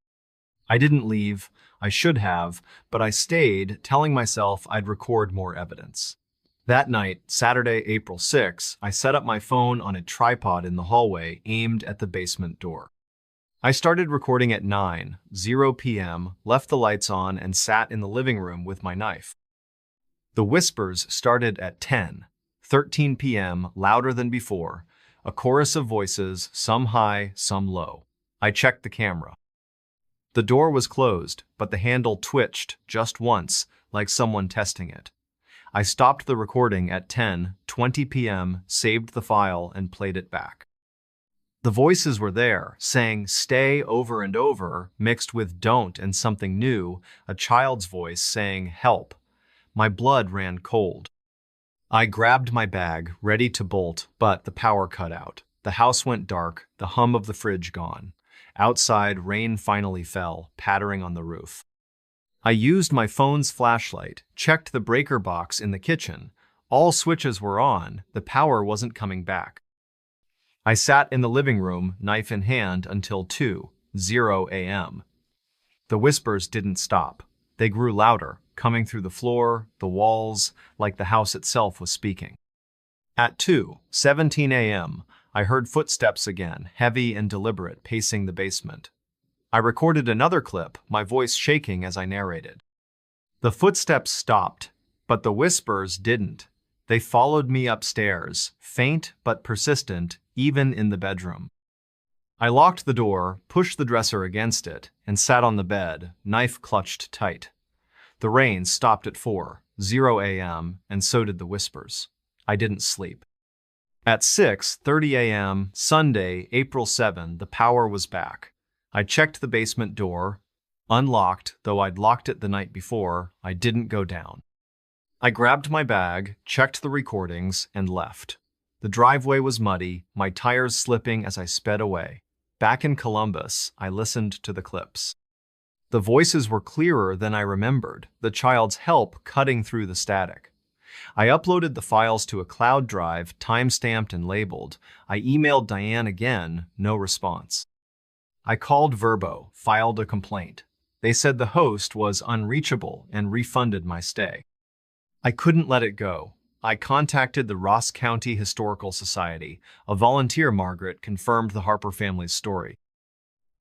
I didn't leave. I should have, but I stayed, telling myself I'd record more evidence. That night, Saturday, April 6, I set up my phone on a tripod in the hallway, aimed at the basement door. I started recording at 9:00 p.m., left the lights on, and sat in the living room with my knife. The whispers started at 10:13 p.m., louder than before, a chorus of voices, some high, some low. I checked the camera. The door was closed, but the handle twitched just once, like someone testing it. I stopped the recording at 10:20 p.m., saved the file, and played it back. The voices were there, saying stay over and over, mixed with don't and something new, a child's voice saying help. My blood ran cold. I grabbed my bag, ready to bolt, but the power cut out. The house went dark, the hum of the fridge gone. Outside, rain finally fell, pattering on the roof. I used my phone's flashlight, checked the breaker box in the kitchen. All switches were on, the power wasn't coming back. I sat in the living room, knife in hand, until 2:00 a.m. The whispers didn't stop. They grew louder, coming through the floor, the walls, like the house itself was speaking. At 2:17 a.m., I heard footsteps again, heavy and deliberate, pacing the basement. I recorded another clip, my voice shaking as I narrated. The footsteps stopped, but the whispers didn't. They followed me upstairs, faint but persistent, even in the bedroom. I locked the door, pushed the dresser against it, and sat on the bed, knife clutched tight. The rain stopped at 4:00 a.m., and so did the whispers. I didn't sleep. At 6:30 a.m., Sunday, April 7, the power was back. I checked the basement door, unlocked, though I'd locked it the night before. I didn't go down. I grabbed my bag, checked the recordings, and left. The driveway was muddy, my tires slipping as I sped away. Back in Columbus, I listened to the clips. The voices were clearer than I remembered, the child's help cutting through the static. I uploaded the files to a cloud drive, time-stamped and labeled. I emailed Diane again, no response. I called Verbo, filed a complaint. They said the host was unreachable and refunded my stay. I couldn't let it go. I contacted the Ross County Historical Society. A volunteer, Margaret, confirmed the Harper family's story.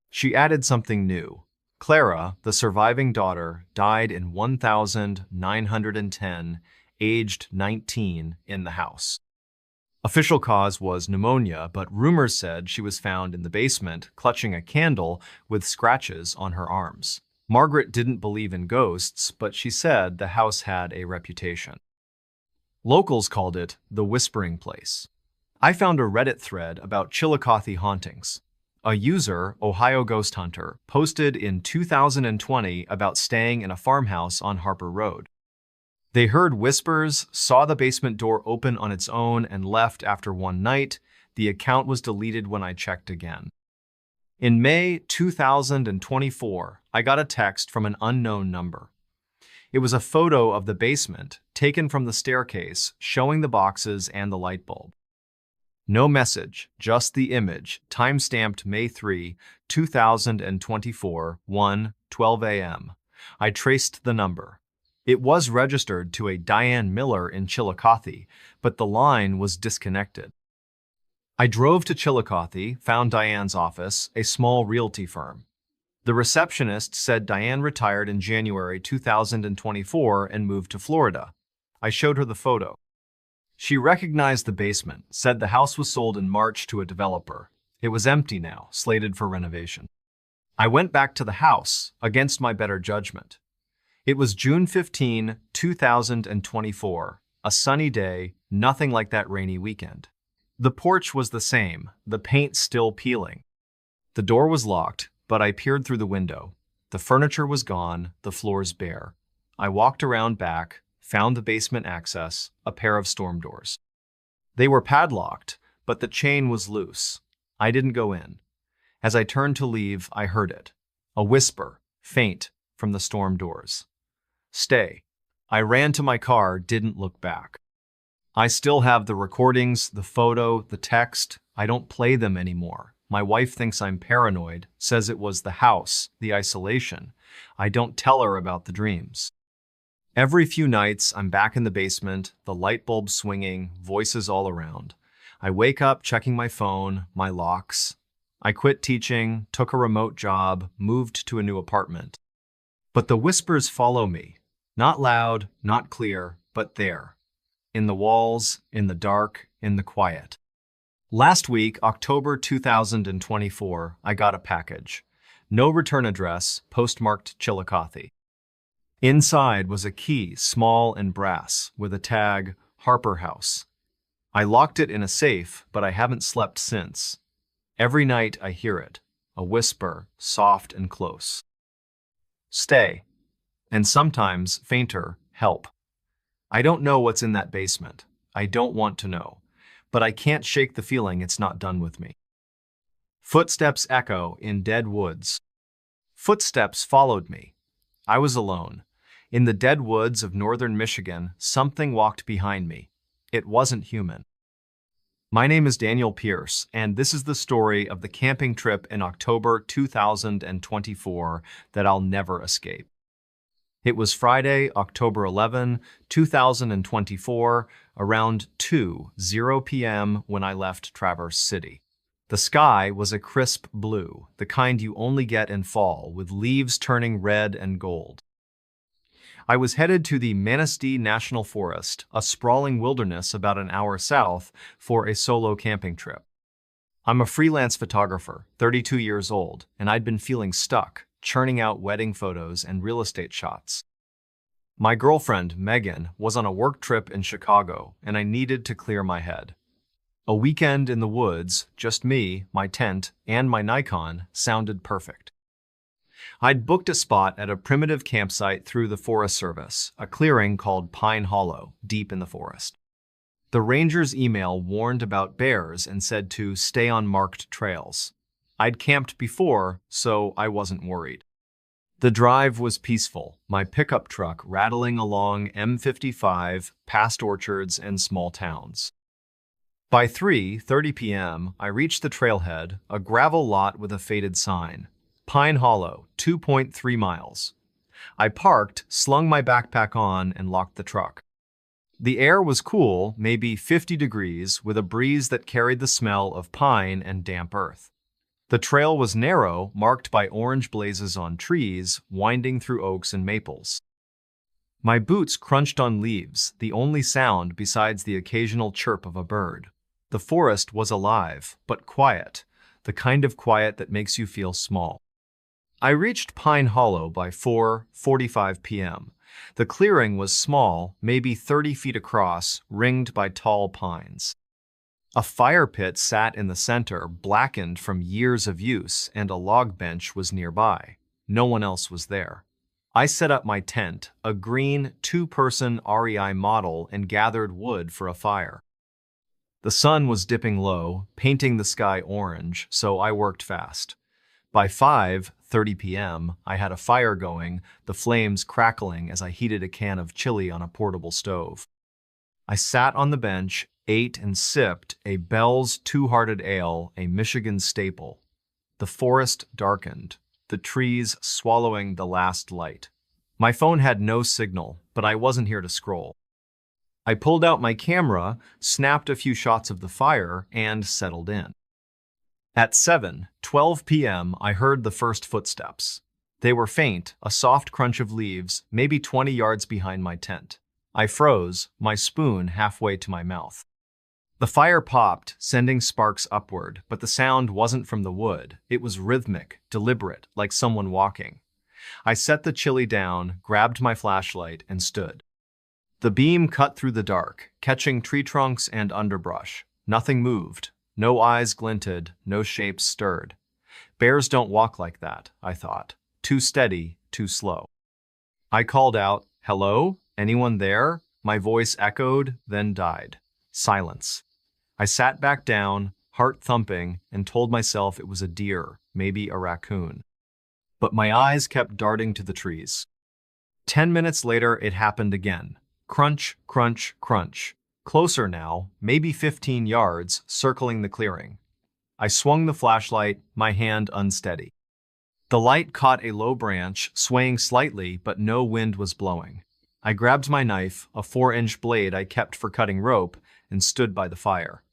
She added something new. Clara, the surviving daughter, died in 1910, aged 19, in the house. Official cause was pneumonia, but rumors said she was found in the basement, clutching a candle with scratches on her arms. Margaret didn't believe in ghosts, but she said the house had a reputation. Locals called it the Whispering Place. I found a Reddit thread about Chillicothe hauntings. A user, Ohio Ghost Hunter, posted in 2020 about staying in a farmhouse on Harper Road. They heard whispers, saw the basement door open on its own, and left after one night. The account was deleted when I checked again. In May 2024, I got a text from an unknown number. It was a photo of the basement, taken from the staircase, showing the boxes and the light bulb. No message, just the image, time-stamped May 3, 2024, 1:12 a.m. I traced the number. It was registered to a Diane Miller in Chillicothe, but the line was disconnected. I drove to Chillicothe, found Diane's office, a small realty firm. The receptionist said Diane retired in January 2024 and moved to Florida. I showed her the photo. She recognized the basement, said the house was sold in March to a developer. It was empty now, slated for renovation. I went back to the house, against my better judgment. It was June 15, 2024, a sunny day, nothing like that rainy weekend. The porch was the same, the paint still peeling. The door was locked, but I peered through the window. The furniture was gone, the floors bare. I walked around back, found the basement access, a pair of storm doors. They were padlocked, but the chain was loose. I didn't go in. As I turned to leave, I heard it. A whisper, faint, from the storm doors. Stay. I ran to my car, didn't look back. I still have the recordings, the photo, the text. I don't play them anymore. My wife thinks I'm paranoid, says it was the house, the isolation. I don't tell her about the dreams. Every few nights, I'm back in the basement, the light bulb swinging, voices all around. I wake up checking my phone, my locks. I quit teaching, took a remote job, moved to a new apartment. But the whispers follow me. Not loud, not clear, but there. In the walls, in the dark, in the quiet. Last week, October 2024, I got a package. No return address, postmarked Chillicothe. Inside was a key, small and brass, with a tag, Harper House. I locked it in a safe, but I haven't slept since. Every night I hear it, a whisper, soft and close. Stay. And sometimes, fainter, help. I don't know what's in that basement. I don't want to know. But I can't shake the feeling it's not done with me. Footsteps echo in dead woods. Footsteps followed me. I was alone. In the dead woods of northern Michigan, something walked behind me. It wasn't human. My name is Daniel Pierce, and this is the story of the camping trip in October 2024 that I'll never escape. It was Friday, October 11, 2024, around 2:00 p.m. when I left Traverse City. The sky was a crisp blue, the kind you only get in fall, with leaves turning red and gold. I was headed to the Manistee National Forest, a sprawling wilderness about an hour south, for a solo camping trip. I'm a freelance photographer, 32 years old, and I'd been feeling stuck, churning out wedding photos and real estate shots. My girlfriend, Megan, was on a work trip in Chicago, and I needed to clear my head. A weekend in the woods, just me, my tent, and my Nikon, sounded perfect. I'd booked a spot at a primitive campsite through the Forest Service, a clearing called Pine Hollow, deep in the forest. The ranger's email warned about bears and said to stay on marked trails. I'd camped before, so I wasn't worried. The drive was peaceful, my pickup truck rattling along M55 past orchards and small towns. By 3:30 p.m., I reached the trailhead, a gravel lot with a faded sign. Pine Hollow, 2.3 miles. I parked, slung my backpack on, and locked the truck. The air was cool, maybe 50 degrees, with a breeze that carried the smell of pine and damp earth. The trail was narrow, marked by orange blazes on trees, winding through oaks and maples. My boots crunched on leaves, the only sound besides the occasional chirp of a bird. The forest was alive, but quiet, the kind of quiet that makes you feel small. I reached Pine Hollow by 4:45 p.m. The clearing was small, maybe 30 feet across, ringed by tall pines. A fire pit sat in the center, blackened from years of use, and a log bench was nearby. No one else was there. I set up my tent, a green, two-person REI model, and gathered wood for a fire. The sun was dipping low, painting the sky orange, so I worked fast. By 5:30 p.m., I had a fire going, the flames crackling as I heated a can of chili on a portable stove. I sat on the bench, ate and sipped a Bell's Two-Hearted Ale, a Michigan staple. The forest darkened, the trees swallowing the last light. My phone had no signal, but I wasn't here to scroll. I pulled out my camera, snapped a few shots of the fire, and settled in. At 7:12 p.m., I heard the first footsteps. They were faint, a soft crunch of leaves, maybe 20 yards behind my tent. I froze, my spoon halfway to my mouth. The fire popped, sending sparks upward, but the sound wasn't from the wood. It was rhythmic, deliberate, like someone walking. I set the chili down, grabbed my flashlight, and stood. The beam cut through the dark, catching tree trunks and underbrush. Nothing moved. No eyes glinted, no shapes stirred. Bears don't walk like that, I thought. Too steady, too slow. I called out, "Hello? Anyone there?" My voice echoed, then died. Silence. I sat back down, heart thumping, and told myself it was a deer, maybe a raccoon. But my eyes kept darting to the trees. 10 minutes later, it happened again. Crunch, crunch, crunch. Closer now, maybe 15 yards, circling the clearing. I swung the flashlight, my hand unsteady. The light caught a low branch, swaying slightly, but no wind was blowing. I grabbed my knife, a 4-inch blade I kept for cutting rope, and stood by the fire.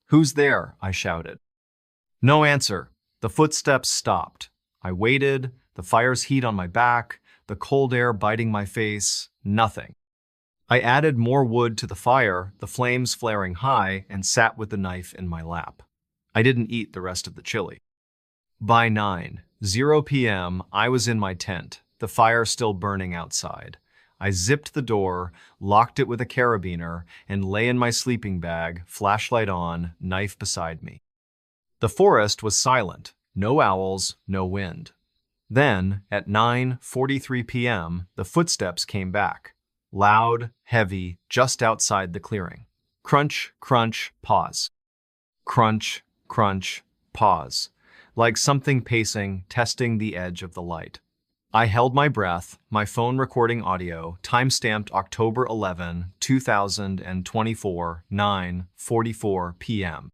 "Who's there?" I shouted. No answer. The footsteps stopped. I waited, the fire's heat on my back, the cold air biting my face. Nothing. I added more wood to the fire, the flames flaring high, and sat with the knife in my lap. I didn't eat the rest of the chili. By 9:00 p.m., I was in my tent, the fire still burning outside. I zipped the door, locked it with a carabiner, and lay in my sleeping bag, flashlight on, knife beside me. The forest was silent, no owls, no wind. Then, at 9:43 p.m., the footsteps came back. Loud, heavy, just outside the clearing. Crunch, crunch, pause. Crunch, crunch, pause. Like something pacing, testing the edge of the light. I held my breath, my phone recording audio, time-stamped October 11, 2024, 9:44 p.m.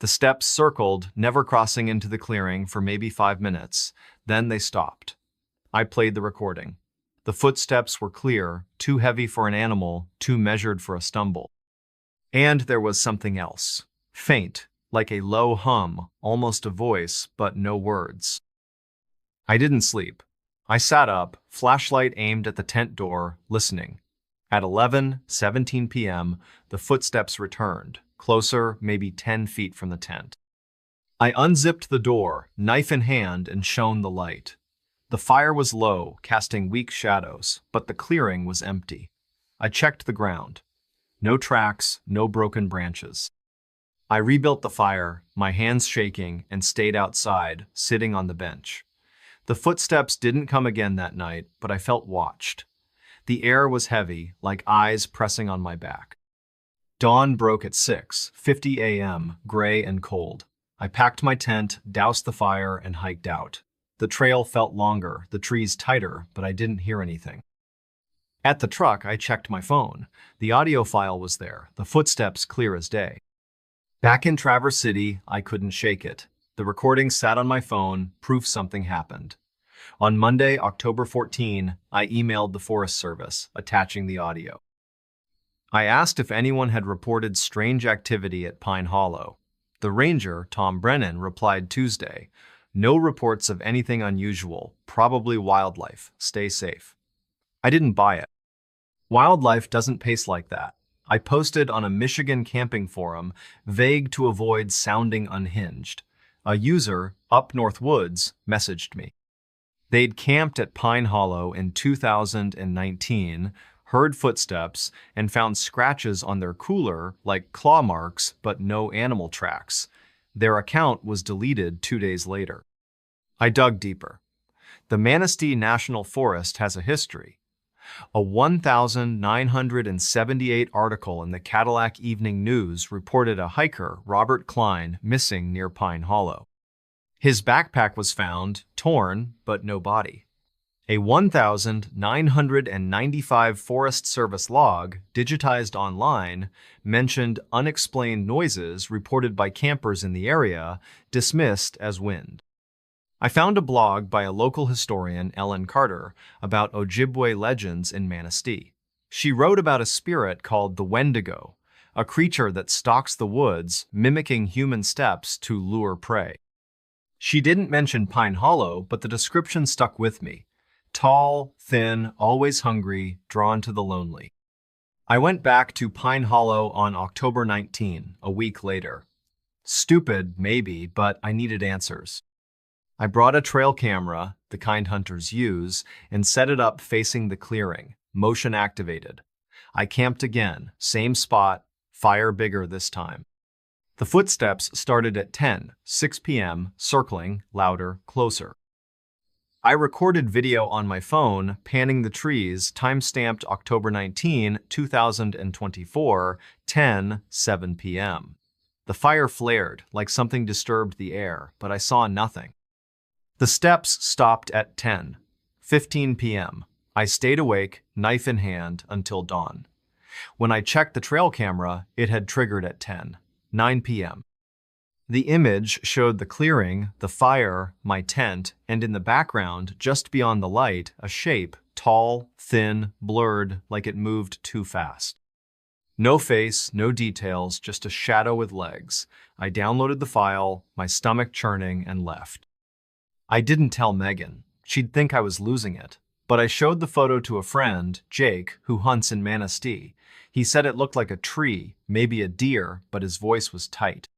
The steps circled, never crossing into the clearing for maybe 5 minutes. Then they stopped. I played the recording. The footsteps were clear, too heavy for an animal, too measured for a stumble. And there was something else. Faint, like a low hum, almost a voice, but no words. I didn't sleep. I sat up, flashlight aimed at the tent door, listening. At 11:17 p.m., the footsteps returned, closer, maybe 10 feet from the tent. I unzipped the door, knife in hand, and shone the light. The fire was low, casting weak shadows, but the clearing was empty. I checked the ground. No tracks, no broken branches. I rebuilt the fire, my hands shaking, and stayed outside, sitting on the bench. The footsteps didn't come again that night, but I felt watched. The air was heavy, like eyes pressing on my back. Dawn broke at 6:50 a.m., gray and cold. I packed my tent, doused the fire, and hiked out. The trail felt longer, the trees tighter, but I didn't hear anything. At the truck, I checked my phone. The audio file was there, the footsteps clear as day. Back in Traverse City, I couldn't shake it. The recording sat on my phone, proof something happened. On Monday, October 14, I emailed the Forest Service, attaching the audio. I asked if anyone had reported strange activity at Pine Hollow. The ranger, Tom Brennan, replied Tuesday, "No reports of anything unusual, probably wildlife. Stay safe." I didn't buy it. Wildlife doesn't pace like that. I posted on a Michigan camping forum, vague to avoid sounding unhinged. A user, Up North Woods, messaged me. They'd camped at Pine Hollow in 2019, heard footsteps, and found scratches on their cooler, like claw marks, but no animal tracks. Their account was deleted 2 days later. I dug deeper. The Manistee National Forest has a history. A 1978 article in the Cadillac Evening News reported a hiker, Robert Klein, missing near Pine Hollow. His backpack was found, torn, but no body. A 1995 Forest Service log, digitized online, mentioned unexplained noises reported by campers in the area, dismissed as wind. I found a blog by a local historian, Ellen Carter, about Ojibwe legends in Manistee. She wrote about a spirit called the Wendigo, a creature that stalks the woods, mimicking human steps to lure prey. She didn't mention Pine Hollow, but the description stuck with me. Tall, thin, always hungry, drawn to the lonely. I went back to Pine Hollow on October 19, a week later. Stupid, maybe, but I needed answers. I brought a trail camera, the kind hunters use, and set it up facing the clearing, motion activated. I camped again, same spot, fire bigger this time. The footsteps started at 6 p.m., circling, louder, closer. I recorded video on my phone, panning the trees, time-stamped October 19, 2024, 7 p.m. The fire flared, like something disturbed the air, but I saw nothing. The steps stopped at 15 p.m. I stayed awake, knife in hand, until dawn. When I checked the trail camera, it had triggered at 9 p.m. The image showed the clearing, the fire, my tent, and in the background, just beyond the light, a shape, tall, thin, blurred, like it moved too fast. No face, no details, just a shadow with legs. I downloaded the file, my stomach churning, and left. I didn't tell Megan. She'd think I was losing it. But I showed the photo to a friend, Jake, who hunts in Manistee. He said it looked like a tree, maybe a deer, but his voice was tight.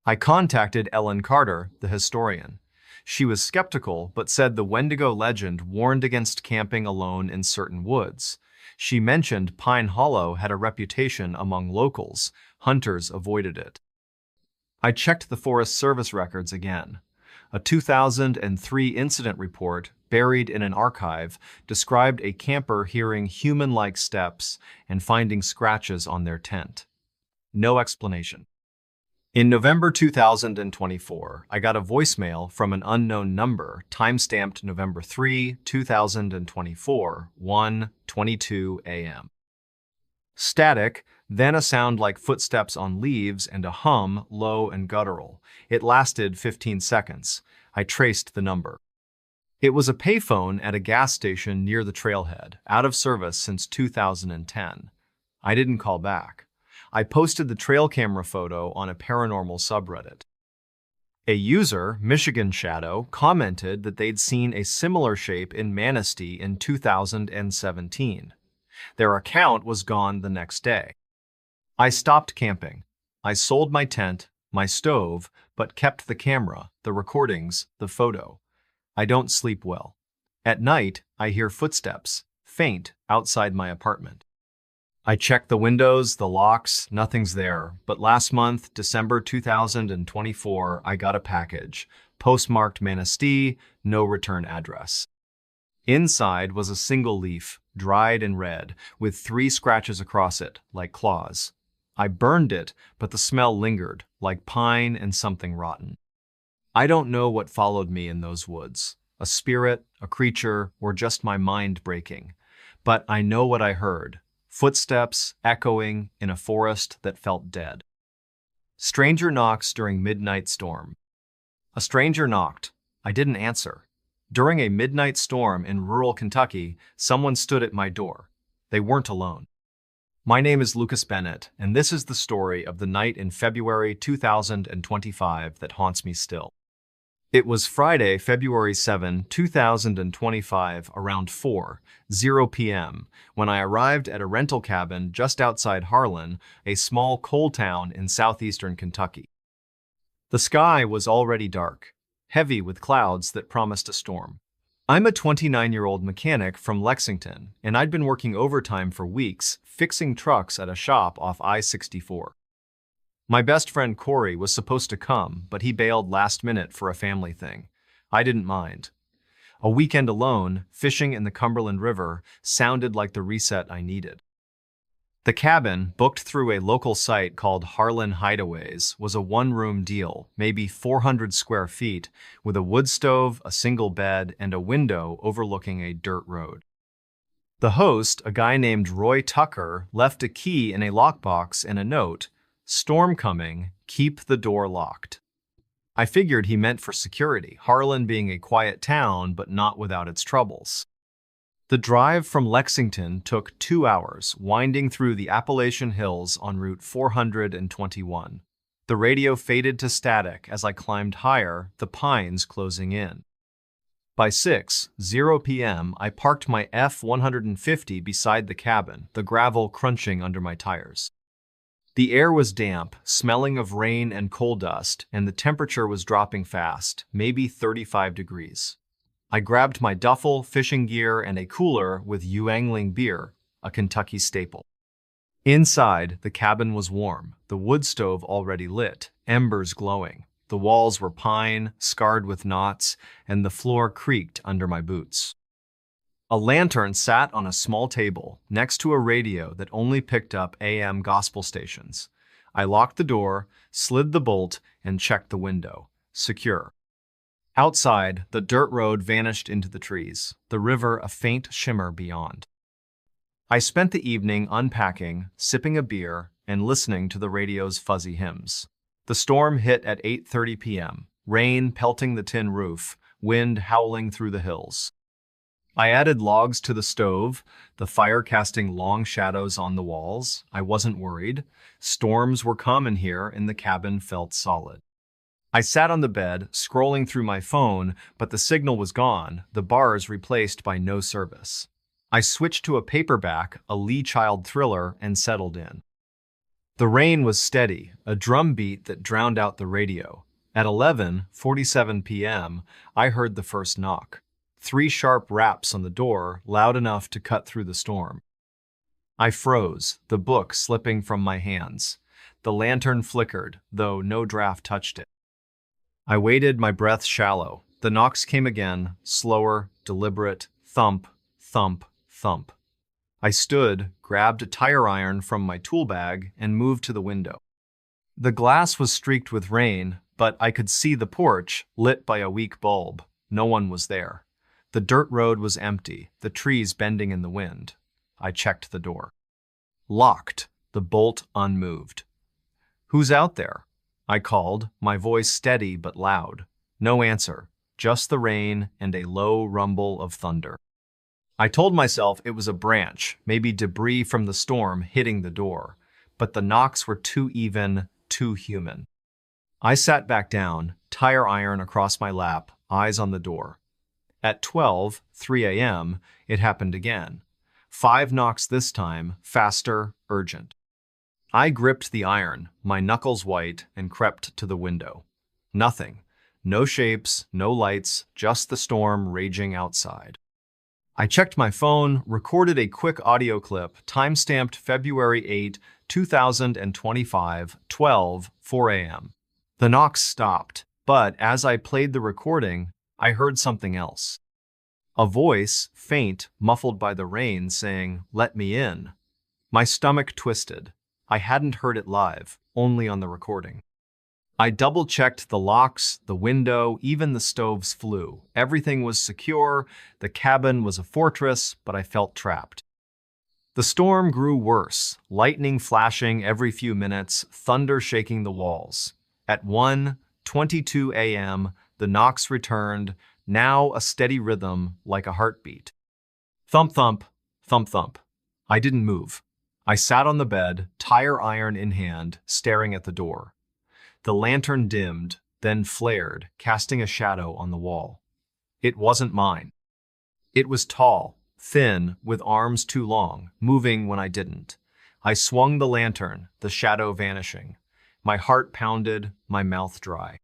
I contacted Ellen Carter, the historian. She was skeptical, but said the Wendigo legend warned against camping alone in certain woods. She mentioned Pine Hollow had a reputation among locals. Hunters avoided it. I checked the Forest Service records again. A 2003 incident report, buried in an archive, described a camper hearing human-like steps and finding scratches on their tent. No explanation. In November 2024, I got a voicemail from an unknown number, time-stamped November 3, 2024, 1:22 a.m. Static, then a sound like footsteps on leaves and a hum, low and guttural. It lasted 15 seconds. I traced the number. It was a payphone at a gas station near the trailhead, out of service since 2010. I didn't call back. I posted the trail camera photo on a paranormal subreddit. A user, Michigan Shadow, commented that they'd seen a similar shape in Manistee in 2017. Their account was gone the next day. I stopped camping. I sold my tent, my stove, but kept the camera, the recordings, the photo. I don't sleep well. At night, I hear footsteps, faint, outside my apartment. I check the windows, the locks, nothing's there. But last month, December 2024, I got a package, postmarked Manistee, no return address. Inside was a single leaf, dried and red, with 3 scratches across it, like claws. I burned it, but the smell lingered, like pine and something rotten. I don't know what followed me in those woods, a spirit, a creature, or just my mind breaking. But I know what I heard. Footsteps echoing in a forest that felt dead. Stranger knocks during midnight storm. A stranger knocked. I didn't answer. During a midnight storm in rural Kentucky, someone stood at my door. They weren't alone. My name is Lucas Bennett, and this is the story of the night in February 2025 that haunts me still. It was Friday, February 7, 2025, around 4:00 p.m., when I arrived at a rental cabin just outside Harlan, a small coal town in southeastern Kentucky. The sky was already dark, heavy with clouds that promised a storm. I'm a 29-year-old mechanic from Lexington, and I'd been working overtime for weeks fixing trucks at a shop off I-64. My best friend Corey was supposed to come, but he bailed last minute for a family thing. I didn't mind. A weekend alone, fishing in the Cumberland River, sounded like the reset I needed. The cabin, booked through a local site called Harlan Hideaways, was a one-room deal, maybe 400 square feet, with a wood stove, a single bed, and a window overlooking a dirt road. The host, a guy named Roy Tucker, left a key in a lockbox and a note, "Storm coming, keep the door locked." I figured he meant for security, Harlan being a quiet town but not without its troubles. The drive from Lexington took 2 hours, winding through the Appalachian Hills on Route 421. The radio faded to static as I climbed higher, the pines closing in. By 6:00 p.m., I parked my F-150 beside the cabin, the gravel crunching under my tires. The air was damp, smelling of rain and coal dust, and the temperature was dropping fast, maybe 35 degrees. I grabbed my duffel, fishing gear, and a cooler with Yuengling beer, a Kentucky staple. Inside, the cabin was warm, the wood stove already lit, embers glowing. The walls were pine, scarred with knots, and the floor creaked under my boots. A lantern sat on a small table next to a radio that only picked up AM gospel stations. I locked the door, slid the bolt, and checked the window. Secure. Outside, the dirt road vanished into the trees, the river a faint shimmer beyond. I spent the evening unpacking, sipping a beer, and listening to the radio's fuzzy hymns. The storm hit at 8:30 p.m., rain pelting the tin roof, wind howling through the hills. I added logs to the stove, the fire casting long shadows on the walls. I wasn't worried. Storms were common here, and the cabin felt solid. I sat on the bed, scrolling through my phone, but the signal was gone, the bars replaced by no service. I switched to a paperback, a Lee Child thriller, and settled in. The rain was steady, a drum beat that drowned out the radio. At 11:47 p.m., I heard the first knock. 3 sharp raps on the door, loud enough to cut through the storm. I froze, the book slipping from my hands. The lantern flickered, though no draft touched it. I waited, my breath shallow. The knocks came again, slower, deliberate, thump, thump, thump. I stood, grabbed a tire iron from my tool bag, and moved to the window. The glass was streaked with rain, but I could see the porch, lit by a weak bulb. No one was there. The dirt road was empty, the trees bending in the wind. I checked the door. Locked, the bolt unmoved. "Who's out there?" I called, my voice steady but loud. No answer, just the rain and a low rumble of thunder. I told myself it was a branch, maybe debris from the storm hitting the door, but the knocks were too even, too human. I sat back down, tire iron across my lap, eyes on the door. At 12:03 a.m., it happened again. 5 knocks this time, faster, urgent. I gripped the iron, my knuckles white, and crept to the window. Nothing. No shapes, no lights, just the storm raging outside. I checked my phone, recorded a quick audio clip, time-stamped February 8, 2025, 12:04 a.m. The knocks stopped, but as I played the recording, I heard something else. A voice, faint, muffled by the rain, saying, "Let me in." My stomach twisted. I hadn't heard it live, only on the recording. I double-checked the locks, the window, even the stove's flue. Everything was secure, the cabin was a fortress, but I felt trapped. The storm grew worse, lightning flashing every few minutes, thunder shaking the walls. At 1:22 a.m., the knocks returned, now a steady rhythm like a heartbeat. Thump, thump, thump, thump. I didn't move. I sat on the bed, tire iron in hand, staring at the door. The lantern dimmed, then flared, casting a shadow on the wall. It wasn't mine. It was tall, thin, with arms too long, moving when I didn't. I swung the lantern, the shadow vanishing. My heart pounded, my mouth dry.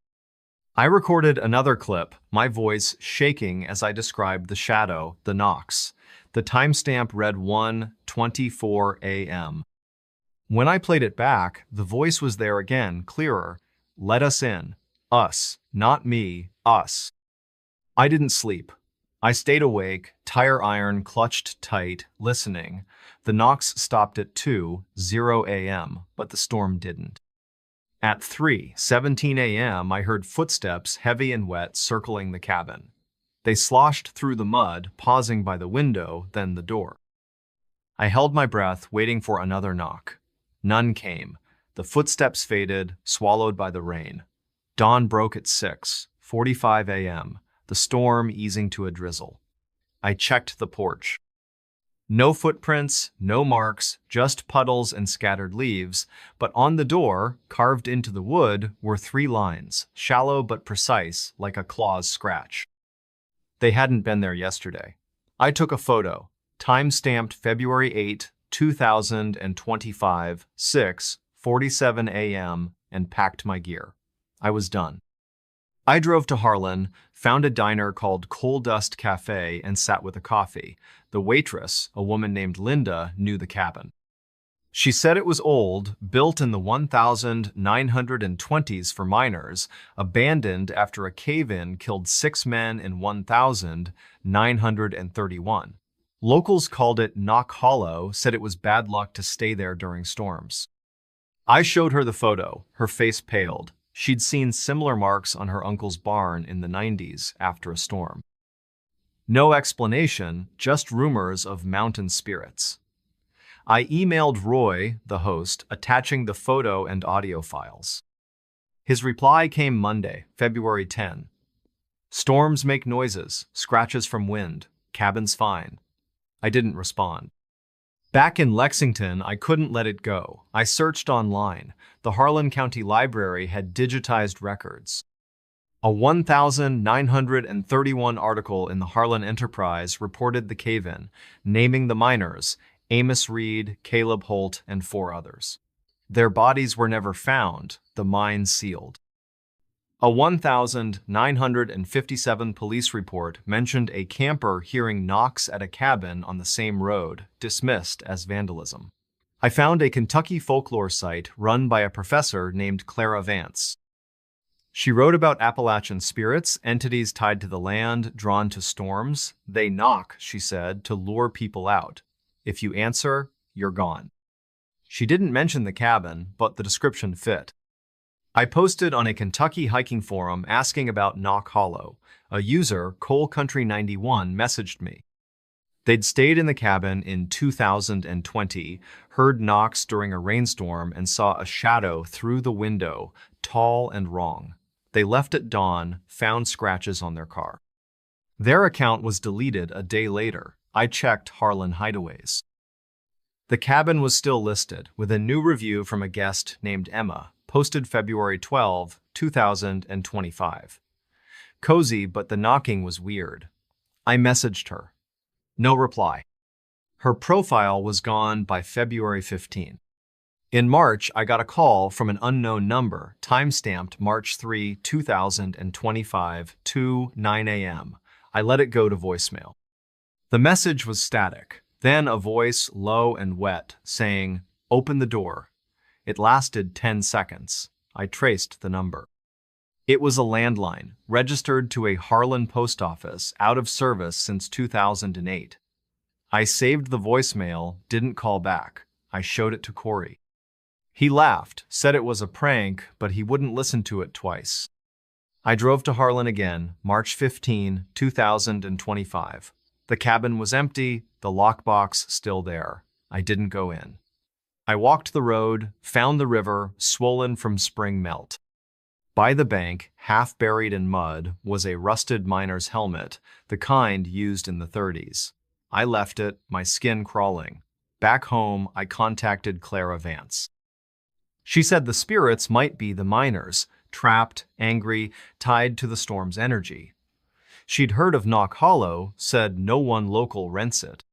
I recorded another clip, my voice shaking as I described the shadow, the knocks. The timestamp read 1:24 a.m. When I played it back, the voice was there again, clearer. Let us in. Us. Not me. Us. I didn't sleep. I stayed awake, tire iron clutched tight, listening. The knocks stopped at 2:00 a.m., but the storm didn't. At 3:17 a.m., I heard footsteps, heavy and wet, circling the cabin. They sloshed through the mud, pausing by the window, then the door. I held my breath, waiting for another knock. None came. The footsteps faded, swallowed by the rain. Dawn broke at 6:45 a.m., the storm easing to a drizzle. I checked the porch. No footprints, no marks, just puddles and scattered leaves, but on the door, carved into the wood, were 3 lines, shallow but precise, like a claw's scratch. They hadn't been there yesterday. I took a photo, time-stamped February 8, 2025, 6:47 a.m., and packed my gear. I was done. I drove to Harlan, found a diner called Coal Dust Cafe, and sat with a coffee. The waitress, a woman named Linda, knew the cabin. She said it was old, built in the 1920s for miners, abandoned after a cave-in killed 6 men in 1931. Locals called it Knock Hollow, said it was bad luck to stay there during storms. I showed her the photo. Her face paled. She'd seen similar marks on her uncle's barn in the 90s after a storm. No explanation, just rumors of mountain spirits. I emailed Roy, the host, attaching the photo and audio files. His reply came Monday, February 10. Storms make noises, scratches from wind, cabin's fine. I didn't respond. Back in Lexington, I couldn't let it go. I searched online. The Harlan County Library had digitized records. A 1931 article in the Harlan Enterprise reported the cave-in, naming the miners, Amos Reed, Caleb Holt, and 4 others. Their bodies were never found, the mine sealed. A 1957 police report mentioned a camper hearing knocks at a cabin on the same road, dismissed as vandalism. I found a Kentucky folklore site run by a professor named Clara Vance. She wrote about Appalachian spirits, entities tied to the land, drawn to storms. They knock, she said, to lure people out. If you answer, you're gone. She didn't mention the cabin, but the description fit. I posted on a Kentucky hiking forum asking about Knock Hollow. A user, Coal Country 91, messaged me. They'd stayed in the cabin in 2020, heard knocks during a rainstorm, and saw a shadow through the window, tall and wrong. They left at dawn, found scratches on their car. Their account was deleted a day later. I checked Harlan Hideaways. The cabin was still listed, with a new review from a guest named Emma, posted February 12, 2025. Cozy, but the knocking was weird. I messaged her. No reply. Her profile was gone by February 15. In March, I got a call from an unknown number, time-stamped March 3, 2025, 2:09 a.m. I let it go to voicemail. The message was static, then a voice, low and wet, saying, "Open the door." It lasted 10 seconds. I traced the number. It was a landline, registered to a Harlan post office, out of service since 2008. I saved the voicemail, didn't call back. I showed it to Corey. He laughed, said it was a prank, but he wouldn't listen to it twice. I drove to Harlan again, March 15, 2025. The cabin was empty, the lockbox still there. I didn't go in. I walked the road, found the river, swollen from spring melt. By the bank, half buried in mud, was a rusted miner's helmet, the kind used in the 30s. I left it, my skin crawling. Back home, I contacted Clara Vance. She said the spirits might be the miners, trapped, angry, tied to the storm's energy. She'd heard of Knock Hollow, said no one local rents it.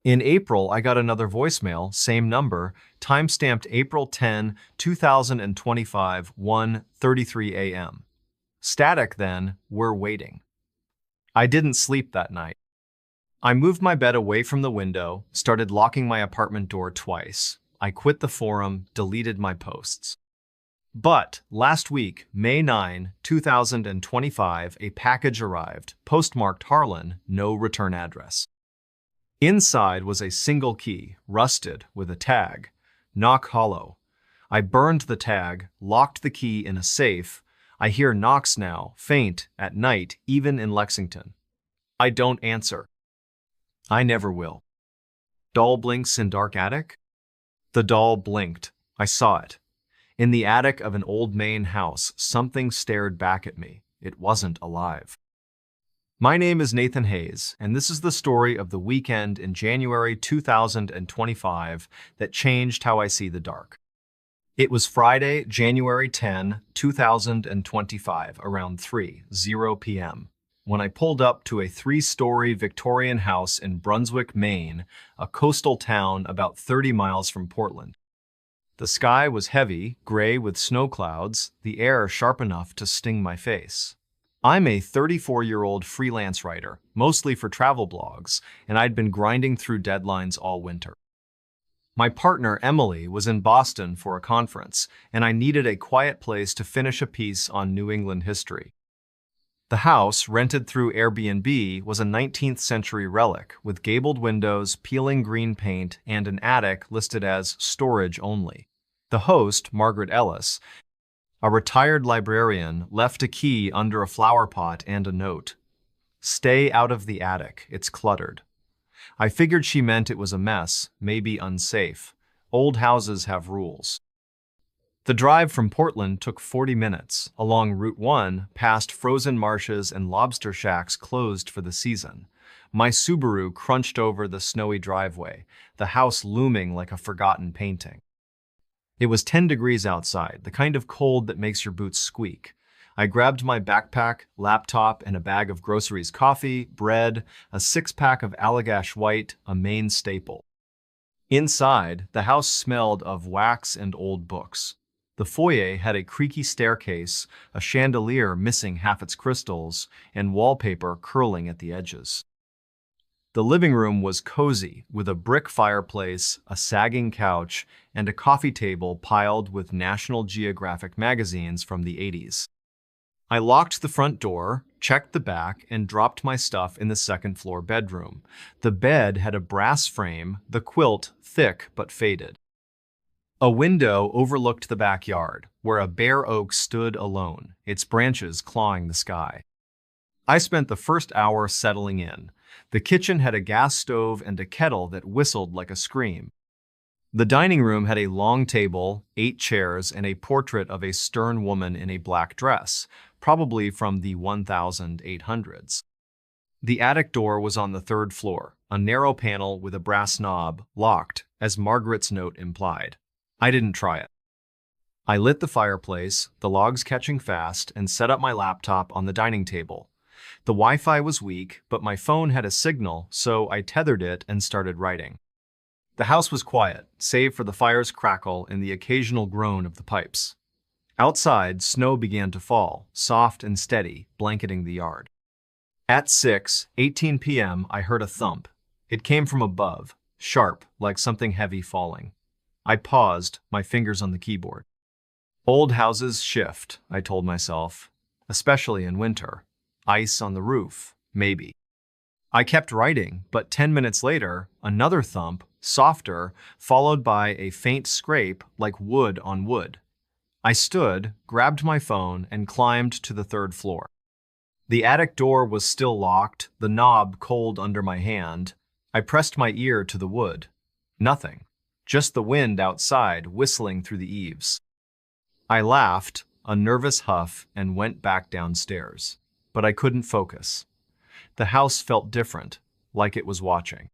In April, I got another voicemail, same number, time-stamped April 10, 2025, 1:33 a.m. Static then, we're waiting. I didn't sleep that night. I moved my bed away from the window, started locking my apartment door twice. I quit the forum, deleted my posts. But last week, May 9, 2025, a package arrived, postmarked Harlan, no return address. Inside was a single key, rusted, with a tag, Knock Hollow. I burned the tag, locked the key in a safe. I hear knocks now, faint, at night, even in Lexington. I don't answer. I never will. Doll blinks in dark attic? The doll blinked. I saw it. In the attic of an old Maine house, something stared back at me. It wasn't alive. My name is Nathan Hayes, and this is the story of the weekend in January 2025 that changed how I see the dark. It was Friday, January 10, 2025, around 3:00 p.m., when I pulled up to a 3-story Victorian house in Brunswick, Maine, a coastal town about 30 miles from Portland. The sky was heavy, gray with snow clouds, the air sharp enough to sting my face. I'm a 34-year-old freelance writer, mostly for travel blogs, and I'd been grinding through deadlines all winter. My partner, Emily, was in Boston for a conference, and I needed a quiet place to finish a piece on New England history. The house, rented through Airbnb, was a 19th century relic, with gabled windows, peeling green paint, and an attic listed as storage only. The host, Margaret Ellis, a retired librarian, left a key under a flower pot and a note. "Stay out of the attic, it's cluttered." I figured she meant it was a mess, maybe unsafe. Old houses have rules. The drive from Portland took 40 minutes, along Route 1, past frozen marshes and lobster shacks closed for the season. My Subaru crunched over the snowy driveway, the house looming like a forgotten painting. It was 10 degrees outside, the kind of cold that makes your boots squeak. I grabbed my backpack, laptop, and a bag of groceries: coffee, bread, a 6-pack of Allagash White, a Maine staple. Inside, the house smelled of wax and old books. The foyer had a creaky staircase, a chandelier missing half its crystals, and wallpaper curling at the edges. The living room was cozy, with a brick fireplace, a sagging couch, and a coffee table piled with National Geographic magazines from the 80s. I locked the front door, checked the back, and dropped my stuff in the second-floor bedroom. The bed had a brass frame, the quilt thick but faded. A window overlooked the backyard, where a bare oak stood alone, its branches clawing the sky. I spent the first hour settling in. The kitchen had a gas stove and a kettle that whistled like a scream. The dining room had a long table, 8 chairs, and a portrait of a stern woman in a black dress, probably from the 1800s. The attic door was on the 3rd floor, a narrow panel with a brass knob, locked, as Margaret's note implied. I didn't try it. I lit the fireplace, the logs catching fast, and set up my laptop on the dining table. The Wi-Fi was weak, but my phone had a signal, so I tethered it and started writing. The house was quiet, save for the fire's crackle and the occasional groan of the pipes. Outside, snow began to fall, soft and steady, blanketing the yard. At 6:18 p.m., I heard a thump. It came from above, sharp, like something heavy falling. I paused, my fingers on the keyboard. Old houses shift, I told myself, especially in winter. Ice on the roof, maybe. I kept writing, but 10 minutes later, another thump, softer, followed by a faint scrape like wood on wood. I stood, grabbed my phone, and climbed to the 3rd floor. The attic door was still locked, the knob cold under my hand. I pressed my ear to the wood. Nothing. Just the wind outside whistling through the eaves. I laughed, a nervous huff, and went back downstairs. But I couldn't focus. The house felt different, like it was watching.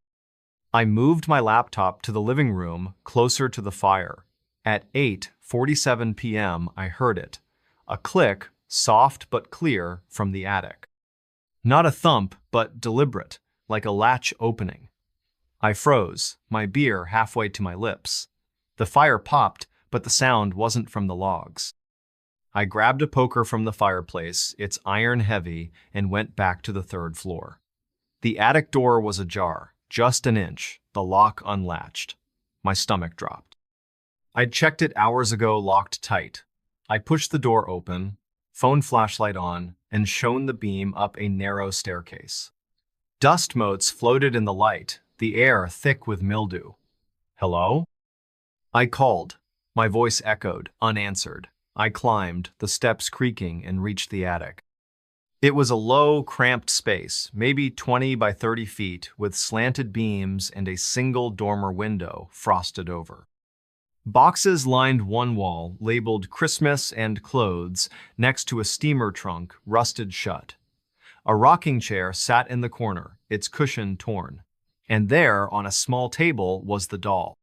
I moved my laptop to the living room, closer to the fire. At 8:47 p.m., I heard it. A click, soft but clear, from the attic. Not a thump, but deliberate, like a latch opening. I froze, my beer halfway to my lips. The fire popped, but the sound wasn't from the logs. I grabbed a poker from the fireplace, its iron heavy, and went back to the third floor. The attic door was ajar, just an inch, the lock unlatched. My stomach dropped. I'd checked it hours ago, locked tight. I pushed the door open, phone flashlight on, and shone the beam up a narrow staircase. Dust motes floated in the light, the air thick with mildew. Hello? I called. My voice echoed, unanswered. I climbed, the steps creaking, and reached the attic. It was a low, cramped space, maybe 20 by 30 feet, with slanted beams and a single dormer window frosted over. Boxes lined one wall, labeled Christmas and clothes, next to a steamer trunk, rusted shut. A rocking chair sat in the corner, its cushion torn. And there, on a small table, was the doll.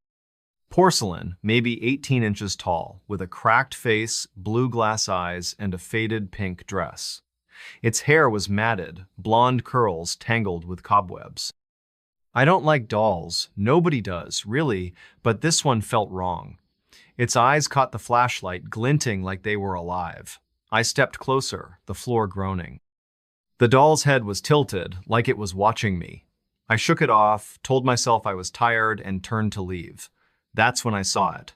Porcelain, maybe 18 inches tall, with a cracked face, blue glass eyes, and a faded pink dress. Its hair was matted, blonde curls tangled with cobwebs. I don't like dolls, nobody does, really, but this one felt wrong. Its eyes caught the flashlight, glinting like they were alive. I stepped closer, the floor groaning. The doll's head was tilted, like it was watching me. I shook it off, told myself I was tired, and turned to leave. That's when I saw it.